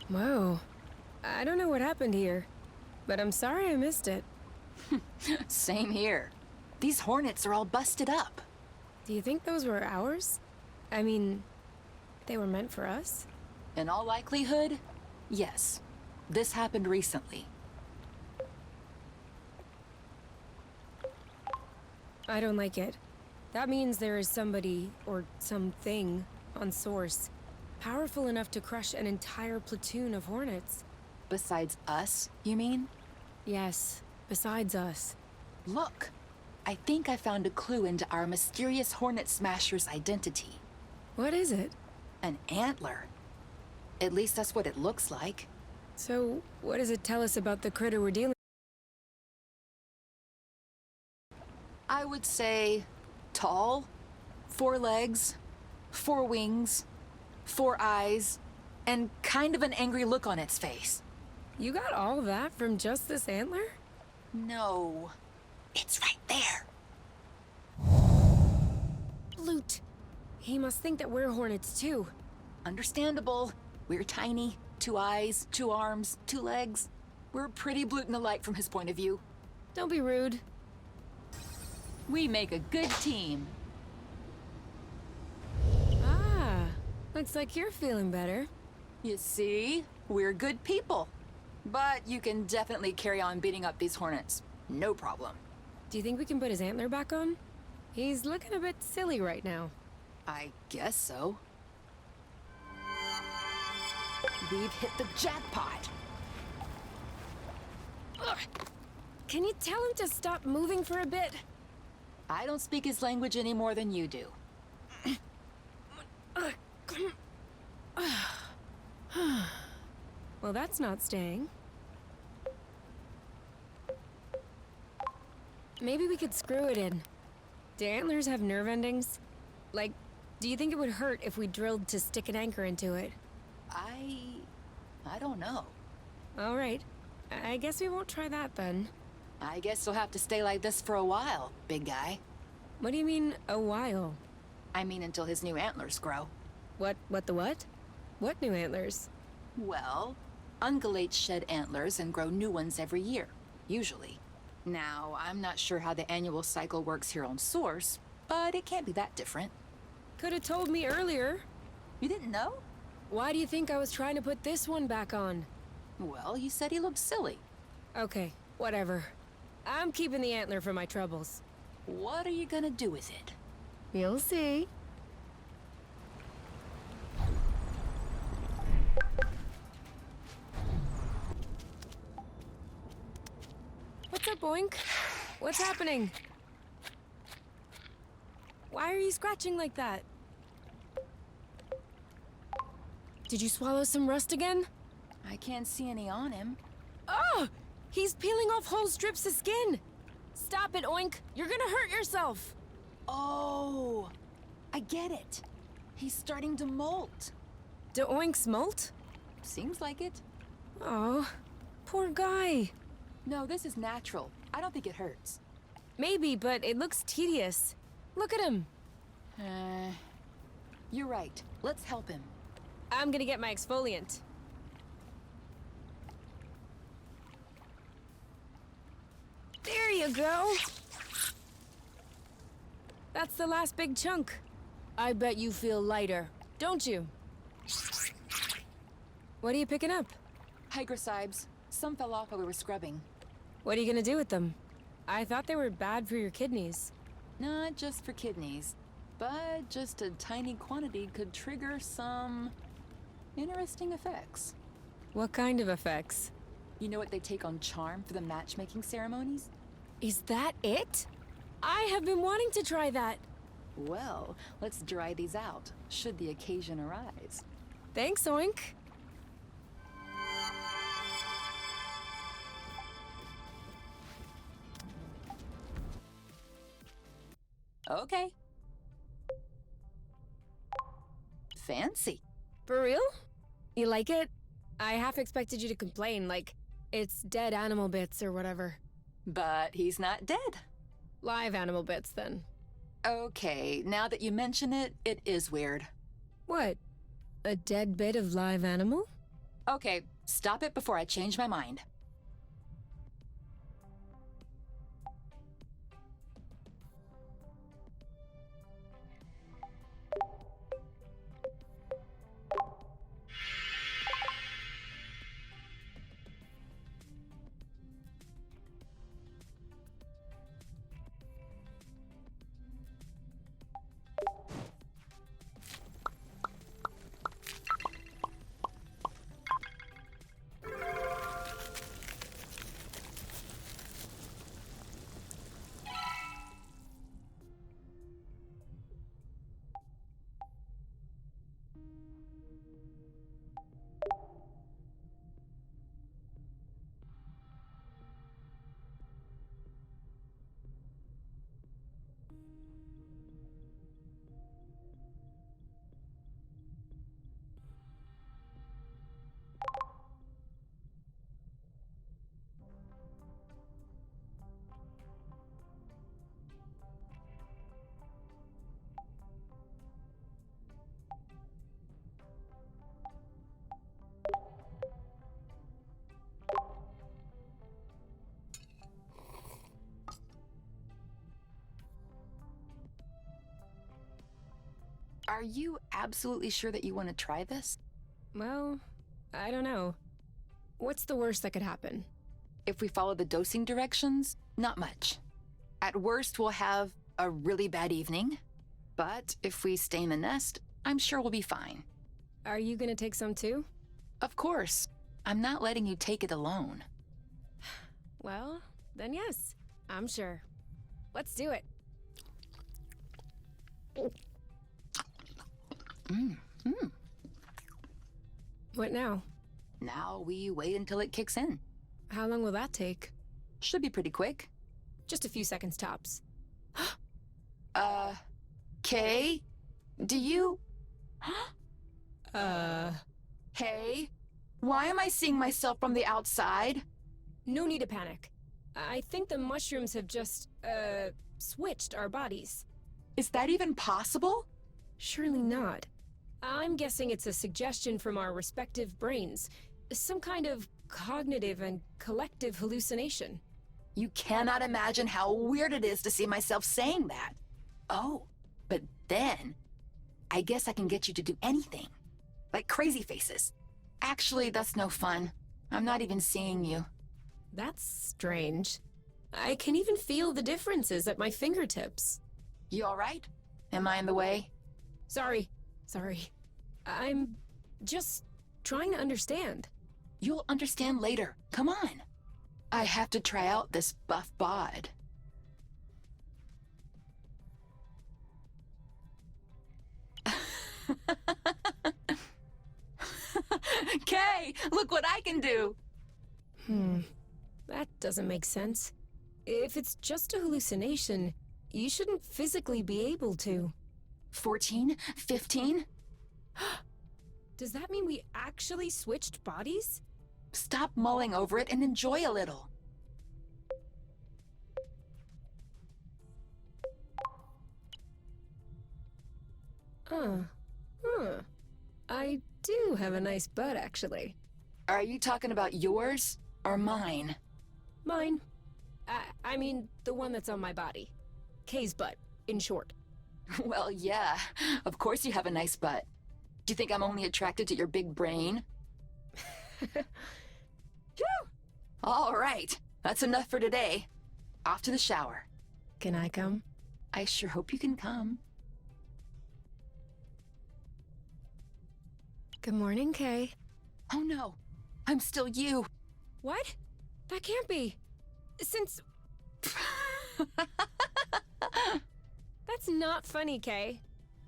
B: Whoa. I don't know what happened here, but I'm sorry I missed it.
A: Same here. These hornets are all busted up.
B: Do you think those were ours? I mean, they were meant for us?
A: In all likelihood, yes. This happened recently.
B: I don't like it. That means there is somebody, or something, on Source, powerful enough to crush an entire platoon of hornets.
A: Besides us, you mean?
B: Yes, besides us.
A: Look, I think I found a clue into our mysterious hornet smasher's identity.
B: What is it?
A: An antler. At least that's what it looks like.
B: So, what does it tell us about the critter we're dealing with?
A: I would say Tall, 4 legs, 4 wings, 4 eyes, and kind of an angry look on its face.
B: You got all that from just this antler?
A: No, it's right there.
B: Loot. He must think that we're hornets too.
A: Understandable. We're tiny, 2 eyes, 2 arms, 2 legs. We're pretty Bluton alike from his point of view.
B: Don't be rude.
A: We make a good team.
B: Ah, looks like you're feeling better.
A: You see, we're good people. But you can definitely carry on beating up these hornets. No problem.
B: Do you think we can put his antler back on? He's looking a bit silly right now.
A: I guess so. We've hit the jackpot.
B: Ugh. Can you tell him to stop moving for a bit?
A: I don't speak his language any more than you do.
B: Well, that's not staying. Maybe we could screw it in. Do antlers have nerve endings? Like, do you think it would hurt if we drilled to stick an anchor into it?
A: I don't know.
B: All right. I guess we won't try that then.
A: I guess you'll have to stay like this for a while, big guy.
B: What do you mean, a while?
A: I mean until his new antlers grow.
B: What the what? What new antlers?
A: Well, ungulates shed antlers and grow new ones every year, usually. Now, I'm not sure how the annual cycle works here on Source, but it can't be that different.
B: Could have told me earlier.
A: You didn't know?
B: Why do you think I was trying to put this one back on?
A: Well, you said he looked silly.
B: Okay, whatever. I'm keeping the antler for my troubles.
A: What are you gonna do with it?
B: You'll see. What's up, Boink? What's happening? Why are you scratching like that? Did you swallow some rust again?
A: I can't see any on him.
B: Oh! He's peeling off whole strips of skin! Stop it, Oink! You're gonna hurt yourself!
A: Oh, I get it. He's starting to molt.
B: Do Oinks molt?
A: Seems like it.
B: Oh, poor guy.
A: No, this is natural. I don't think it hurts.
B: Maybe, but it looks tedious. Look at him.
A: You're right. Let's help him.
B: I'm gonna get my exfoliant. There you go. That's the last big chunk. I bet you feel lighter, don't you? What are you picking up?
A: Hygroscibes. Some fell off while we were scrubbing.
B: What are you gonna do with them? I thought they were bad for your kidneys.
A: Not just for kidneys, but just a tiny quantity could trigger some interesting effects.
B: What kind of effects?
A: You know what they take on charm for the matchmaking ceremonies?
B: Is that it? I have been wanting to try that.
A: Well, let's dry these out, should the occasion arise.
B: Thanks, Oink.
A: Okay. Fancy.
B: For real? You like it? I half expected you to complain, like, it's dead animal bits or whatever.
A: But he's not dead.
B: Live animal bits, then.
A: Okay, now that you mention it, it is weird.
B: What? A dead bit of live animal?
A: Okay, stop it before I change my mind. Are you absolutely sure that you want to try this?
B: Well, I don't know. What's the worst that could happen?
A: If we follow the dosing directions, not much. At worst, we'll have a really bad evening. But if we stay in the nest, I'm sure we'll be fine.
B: Are you gonna take some too?
A: Of course. I'm not letting you take it alone.
B: Well, then yes, I'm sure. Let's do it. What now?
A: Now we wait until it kicks in.
B: How long will that take?
A: Should be pretty quick.
B: Just a few seconds tops.
A: Kay? Do you... Hey? Why am I seeing myself from the outside?
B: No need to panic. I think the mushrooms have just, switched our bodies.
A: Is that even possible?
B: Surely not. I'm guessing it's a suggestion from our respective brains. Some kind of cognitive and collective hallucination.
A: You cannot imagine how weird it is to see myself saying that. Oh, but then, I guess I can get you to do anything. Like crazy faces. Actually, that's no fun. I'm not even seeing you.
B: That's strange. I can even feel the differences at my fingertips.
A: You all right? Am I in the way?
B: Sorry. I'm just trying to understand.
A: You'll understand later. Come on. I have to try out this buff bod. Kay, look what I can do.
B: That doesn't make sense. If it's just a hallucination, you shouldn't physically be able to.
A: 14? 15?
B: Does that mean we actually switched bodies?
A: Stop mulling over it and enjoy a little.
B: I do have a nice butt, actually.
A: Are you talking about yours or mine?
B: Mine. I mean, the one that's on my body. Kay's butt, in short.
A: Well, yeah. Of course you have a nice butt. Do you think I'm only attracted to your big brain? Phew! All right. That's enough for today. Off to the shower.
B: Can I come?
A: I sure hope you can come.
B: Good morning, Kay.
A: Oh no. I'm still you.
B: What? That can't be. Since... That's not funny, Kay.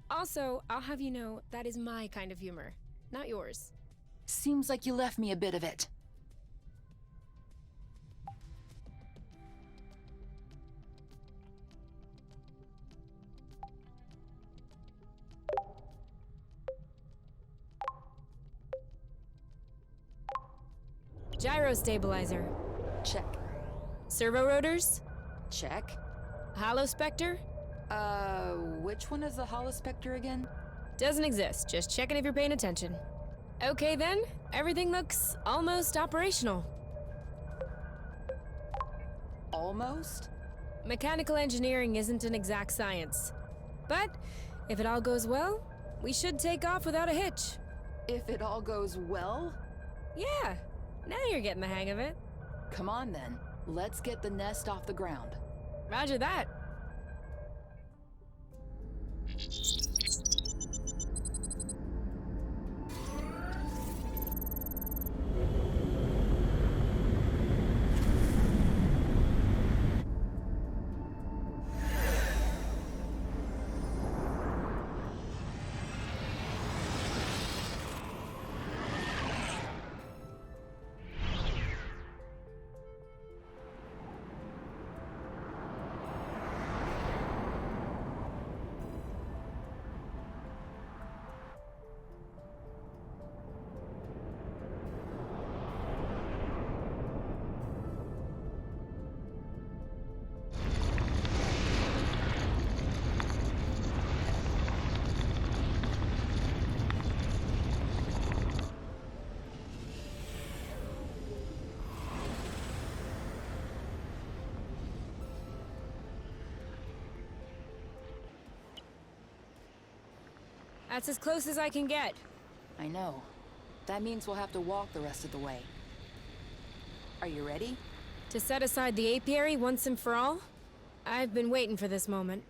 B: Also, I'll have you know, that is my kind of humor, not yours.
A: Seems like you left me a bit of it.
B: Gyro stabilizer.
A: Check.
B: Servo rotors?
A: Check.
B: Holospector?
A: Which one is the holospector again?
B: Doesn't exist, just checking if you're paying attention. Okay then, everything looks almost operational.
A: Almost?
B: Mechanical engineering isn't an exact science. But, if it all goes well, we should take off without a hitch.
A: If it all goes well?
B: Yeah, now you're getting the hang of it.
A: Come on then. Let's get the nest off the ground.
B: Roger that. That's as close as I can get.
A: I know. That means we'll have to walk the rest of the way. Are you ready?
B: To set aside the apiary once and for all? I've been waiting for this moment.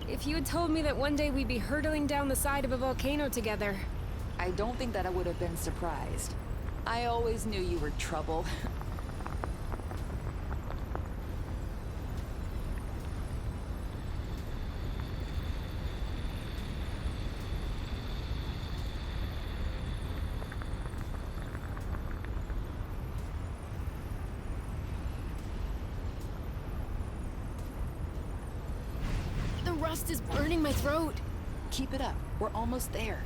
B: If you had told me that one day we'd be hurtling down the side of a volcano together.
A: I don't think that I would have been surprised. I always knew you were trouble.
B: The rust is burning my throat.
A: Keep it up. We're almost there.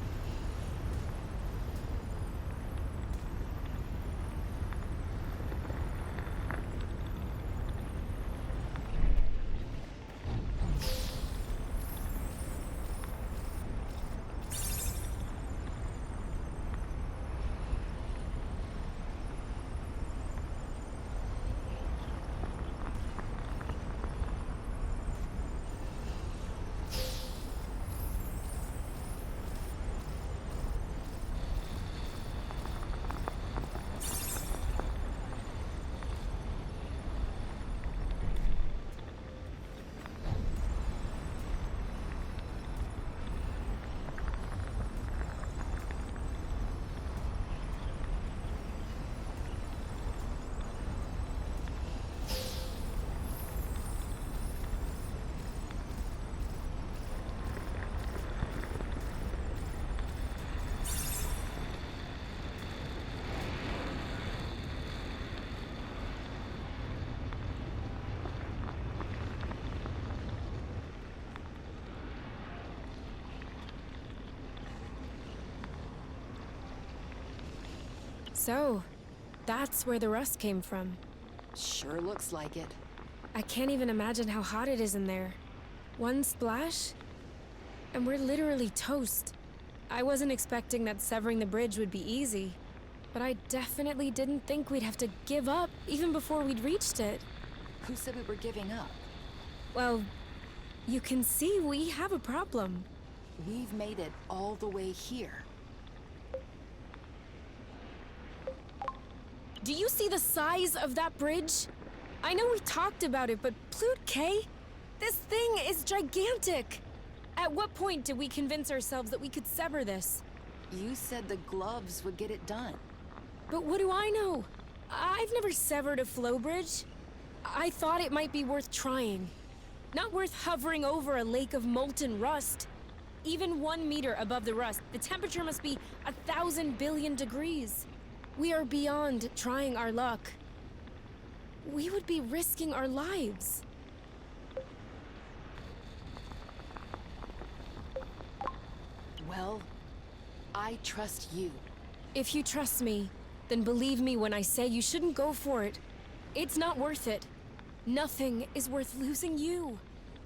B: So, that's where the rust came from.
A: Sure looks like it.
B: I can't even imagine how hot it is in there. One splash, and we're literally toast. I wasn't expecting that severing the bridge would be easy, but I definitely didn't think we'd have to give up even before we'd reached it.
A: Who said we were giving up?
B: Well, you can see we have a problem.
A: We've made it all the way here.
B: Do you see the size of that bridge? I know we talked about it, but Pluto K? This thing is gigantic! At what point did we convince ourselves that we could sever this?
A: You said the gloves would get it done.
B: But what do I know? I've never severed a flow bridge. I thought it might be worth trying. Not worth hovering over a lake of molten rust. Even 1 meter above the rust, the temperature must be 1,000 billion degrees. We are beyond trying our luck. We would be risking our lives.
A: Well, I trust you.
B: If you trust me, then believe me when I say you shouldn't go for it. It's not worth it. Nothing is worth losing you.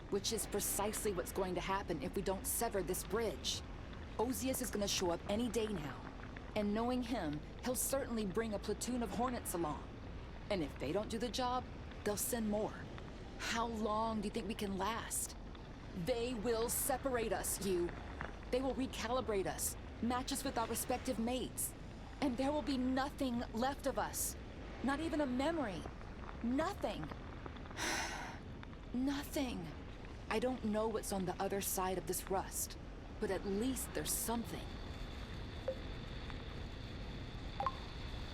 A: Which is precisely what's going to happen if we don't sever this bridge. Ozius is going to show up any day now. And knowing him, he'll certainly bring a platoon of Hornets along. And if they don't do the job, they'll send more. How long do you think we can last? They will separate us, you. They will recalibrate us, match us with our respective mates. And there will be nothing left of us. Not even a memory. Nothing. Nothing. I don't know what's on the other side of this rust, but at least there's something.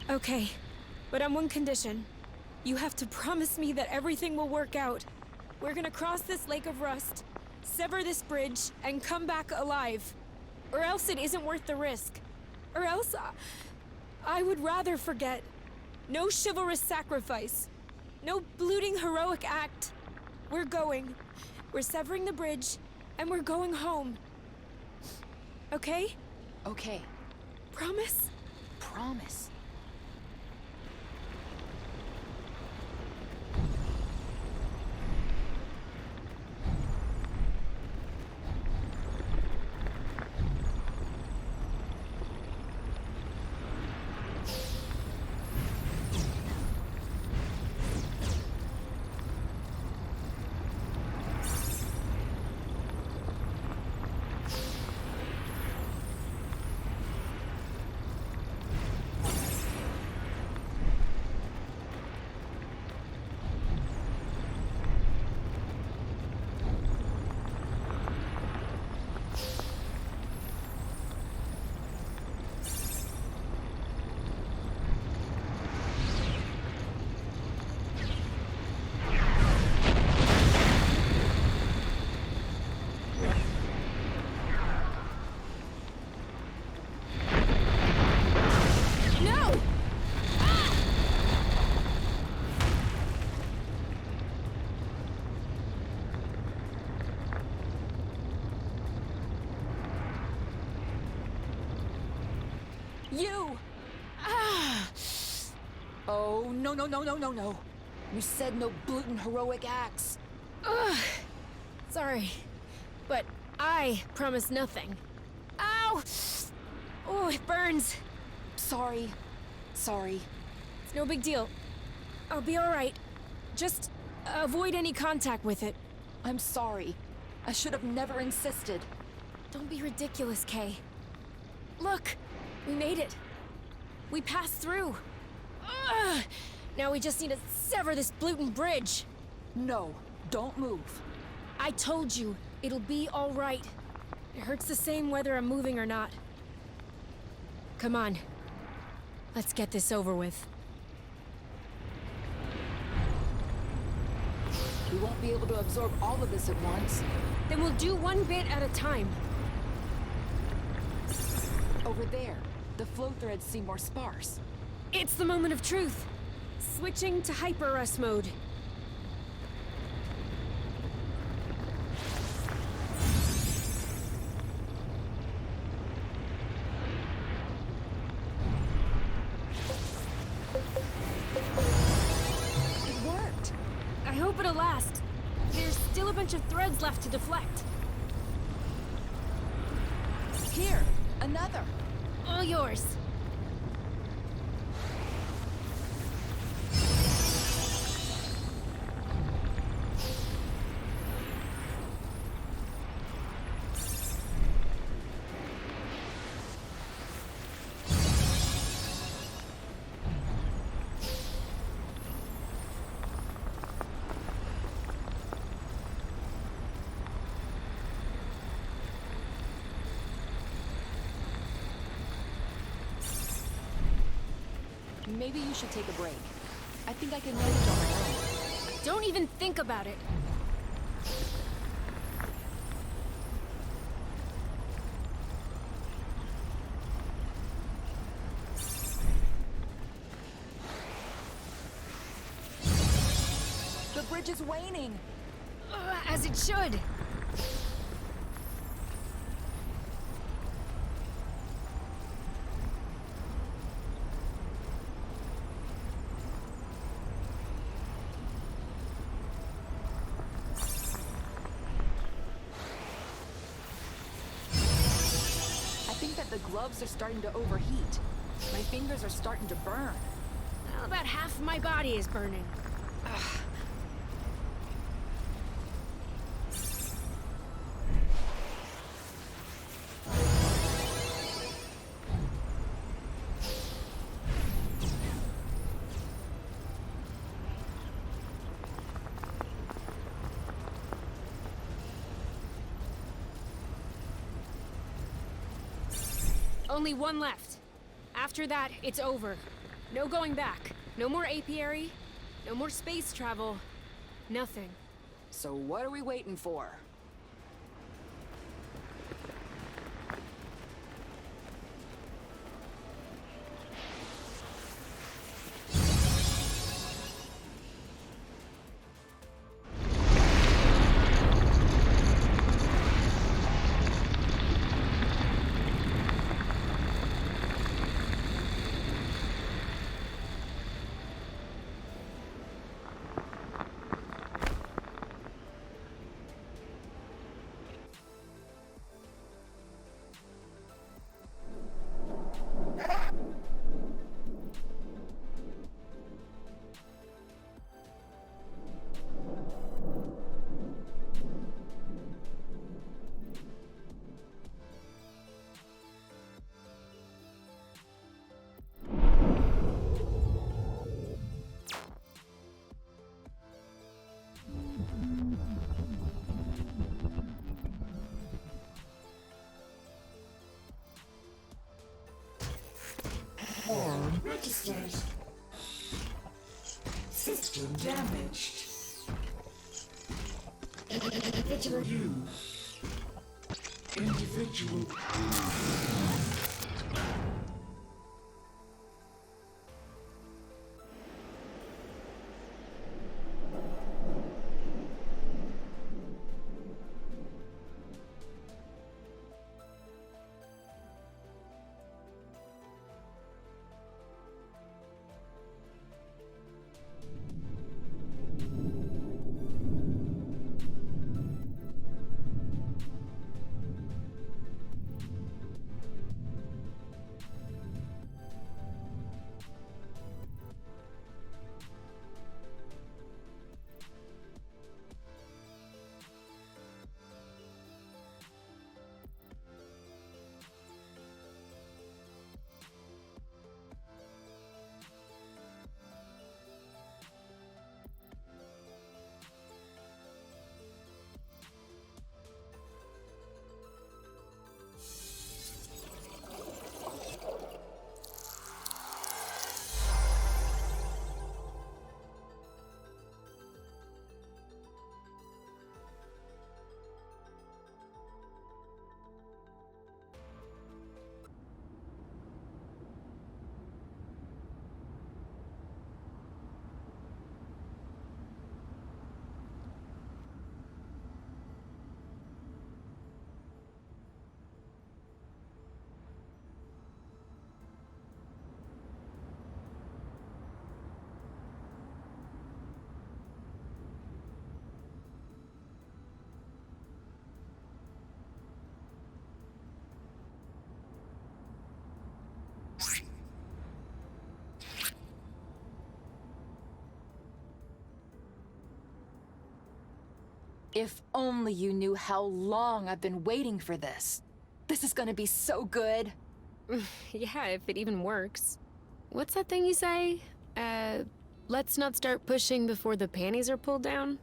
B: Okay, but on one condition. You have to promise me that everything will work out. We're gonna cross this lake of rust, sever this bridge, and come back alive. Or else it isn't worth the risk. Or else I would rather forget. No chivalrous sacrifice. No bloating heroic act. We're going. We're severing the bridge, and we're going home. Okay?
A: Okay,
B: Promise?
A: promise.
B: No!
A: You! Ah! Oh, no, no, no, no, no, no. You said no gluten heroic acts.
B: Ugh. Sorry, but I promise nothing. Ow! Oh, it burns.
A: Sorry. Sorry.
B: It's no big deal. I'll be all right. Just avoid any contact with it.
A: I'm sorry. I should have never insisted.
B: Don't be ridiculous, Kay. Look, we made it. We passed through. Ugh. Now we just need to sever this gluten bridge.
A: No, don't move.
B: I told you, it'll be all right. It hurts the same whether I'm moving or not. Come on. Let's get this over with.
A: We won't be able to absorb all of this at once.
B: Then we'll do one bit at a time.
A: Over there, the flow threads seem more sparse.
B: It's the moment of truth. Switching to hyper-rest mode. It worked. I hope it'll last. There's still a bunch of threads left to deflect.
A: Here, another.
B: All yours.
A: Maybe you should take a break. I think I can manage on my own.
B: Don't even think about it.
A: The bridge is waning.
B: As it should.
A: I think that the gloves are starting to overheat. My fingers are starting to burn.
B: Well, about half of my body is burning. Only one left. After that, it's over. No going back. No more apiary. No more space travel. Nothing.
A: So what are we waiting for?
D: registered.
E: System damaged.
D: Individual.
E: Individual.
A: If only you knew how long I've been waiting for this. This is gonna be so good.
B: Yeah, if it even works. What's that thing you say? Let's not start pushing before the panties are pulled down?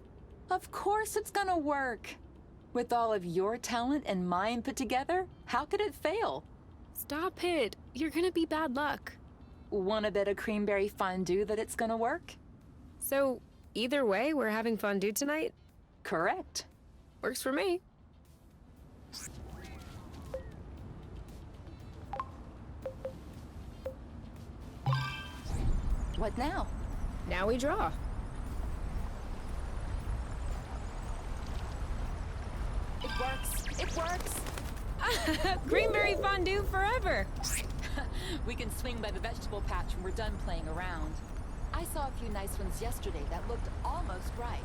A: Of course it's gonna work. With all of your talent and mine put together, how could it fail?
B: Stop it. You're gonna be bad luck.
A: Want a bit of cranberry fondue that it's gonna work?
B: So, either way, we're having fondue tonight?
A: Correct.
B: Works for me.
A: What now?
B: Now we draw.
A: It works. It works.
B: Cranberry fondue forever!
A: We can swing by the vegetable patch when we're done playing around. I saw a few nice ones yesterday that looked almost right.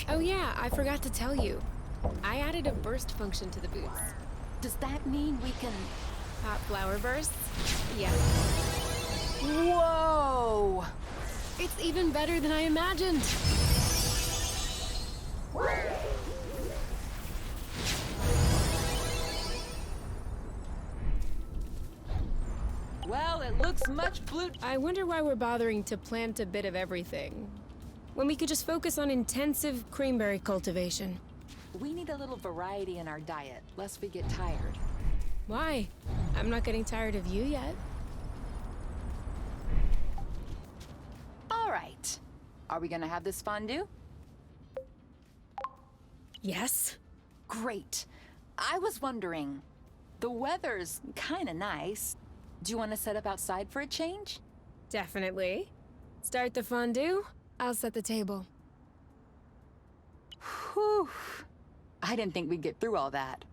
B: Oh yeah, I forgot to tell you. I added a burst function to the boots.
A: Does that mean we can...
B: Hot flower bursts? Yeah.
A: Whoa!
B: It's even better than I imagined.
A: Well, it looks much blue...
B: I wonder why we're bothering to plant a bit of everything, when we could just focus on intensive cranberry cultivation.
A: We need a little variety in our diet, lest we get tired.
B: Why? I'm not getting tired of you yet.
A: All right. Are we gonna have this fondue?
B: Yes?
A: Great. I was wondering, the weather's kinda nice. Do you want to set up outside for a change?
B: Definitely. Start the fondue, I'll set the table.
A: Whew. I didn't think we'd get through all that.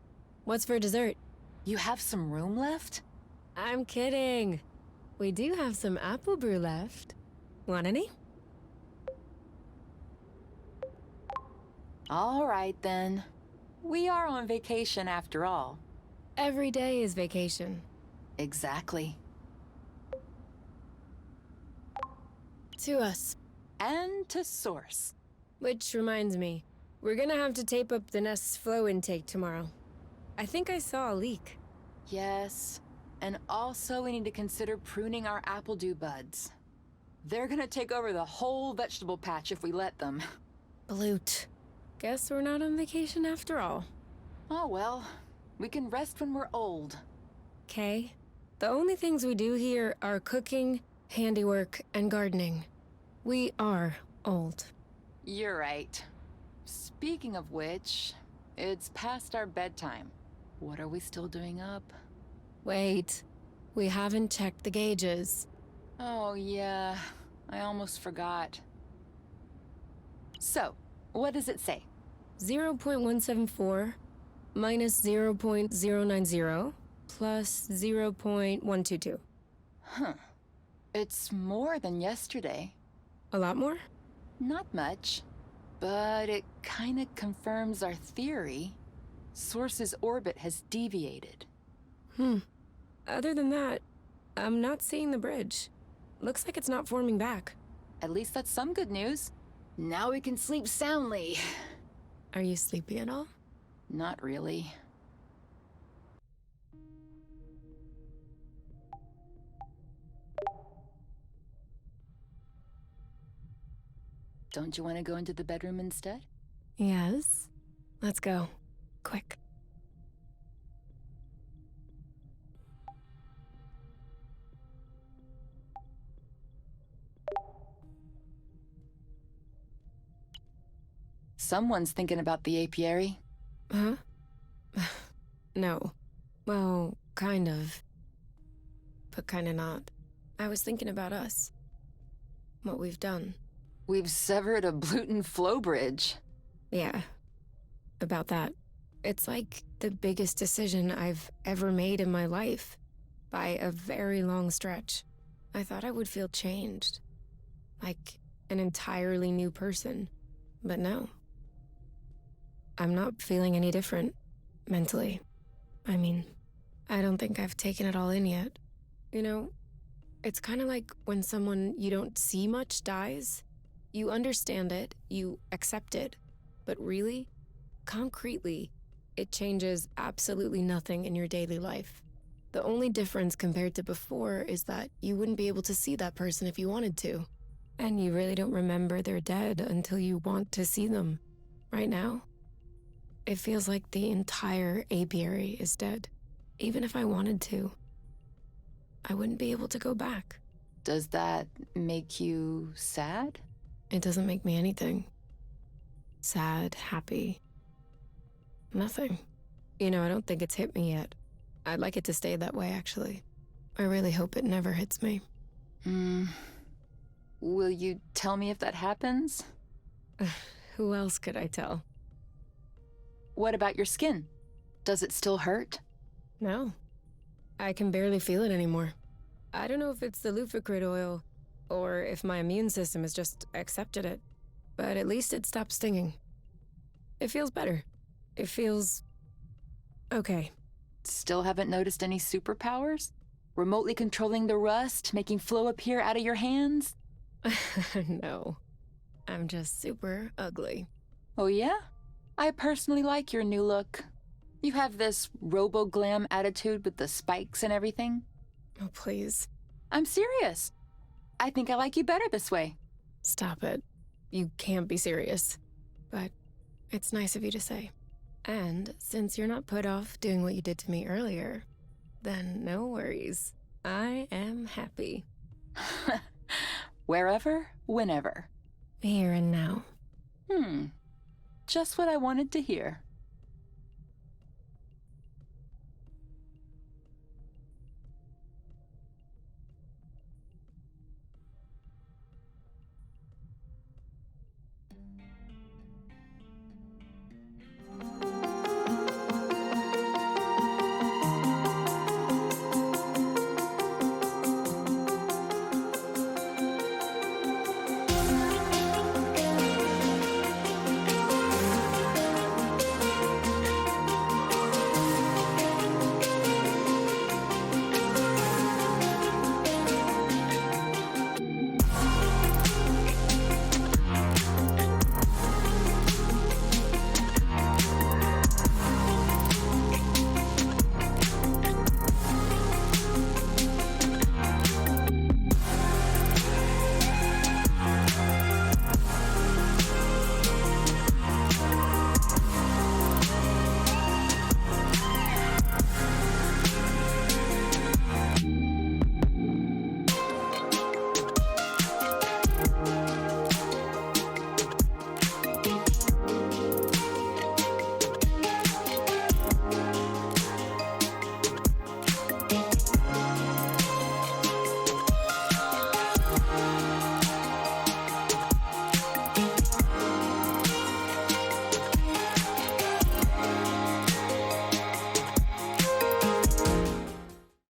B: What's for dessert?
A: You have some room left?
B: I'm kidding. We do have some apple brew left. Want any?
A: All right, then. We are on vacation after all.
B: Every day is vacation.
A: Exactly.
B: To us.
A: And to Source.
B: Which reminds me, we're gonna have to tape up the nest's flow intake tomorrow. I think I saw a leak.
A: Yes. And also we need to consider pruning our apple dew buds. They're gonna take over the whole vegetable patch if we let them.
B: Bloot. Guess we're not on vacation after all.
A: Oh well. We can rest when we're old.
B: Okay? The only things we do here are cooking, handiwork, and gardening. We are old.
A: You're right. Speaking of which, it's past our bedtime. What are we still doing up?
B: Wait, we haven't checked the gauges.
A: Oh, yeah. I almost forgot. So, what does it say?
B: 0.174 minus 0.090 plus 0.122.
A: Huh. It's more than yesterday.
B: A lot more?
A: Not much. But it kinda confirms our theory. Source's orbit has deviated.
B: Other than that, I'm not seeing the bridge. Looks like it's not forming back.
A: At least that's some good news. Now we can sleep soundly.
B: Are you sleepy at all?
A: Not really. Don't you want to go into the bedroom instead?
B: Yes. Let's go. Quick.
A: Someone's thinking about the apiary.
B: Huh? No. Well, kind of. But kinda not. I was thinking about us. What we've done.
A: We've severed a Bluton flow bridge.
B: Yeah. About that. It's like the biggest decision I've ever made in my life. By a very long stretch. I thought I would feel changed. Like an entirely new person. But no. I'm not feeling any different. Mentally. I mean, I don't think I've taken it all in yet. You know, it's kind of like when someone you don't see much dies. You understand it, you accept it, but really, concretely, it changes absolutely nothing in your daily life. The only difference compared to before is that you wouldn't be able to see that person if you wanted to. And you really don't remember they're dead until you want to see them. Right now, it feels like the entire apiary is dead. Even if I wanted to, I wouldn't be able to go back.
A: Does that make you sad?
B: It doesn't make me anything. Sad, happy. Nothing. You know, I don't think it's hit me yet. I'd like it to stay that way, actually. I really hope it never hits me.
A: Will you tell me if that happens?
B: Who else could I tell?
A: What about your skin? Does it still hurt?
B: No. I can barely feel it anymore. I don't know if it's the Lufacrid oil, or if my immune system has just accepted it, but at least it stopped stinging. It feels better. It feels... okay.
A: Still haven't noticed any superpowers? Remotely controlling the rust, making flow appear out of your hands?
B: No. I'm just super ugly.
A: Oh yeah? I personally like your new look. You have this robo-glam attitude with the spikes and everything.
B: Oh, please.
A: I'm serious. I think I like you better this way.
B: Stop it. You can't be serious. But it's nice of you to say. And since you're not put off doing what you did to me earlier, then no worries. I am happy.
A: Wherever, whenever.
B: Here and now.
A: Just what I wanted to hear.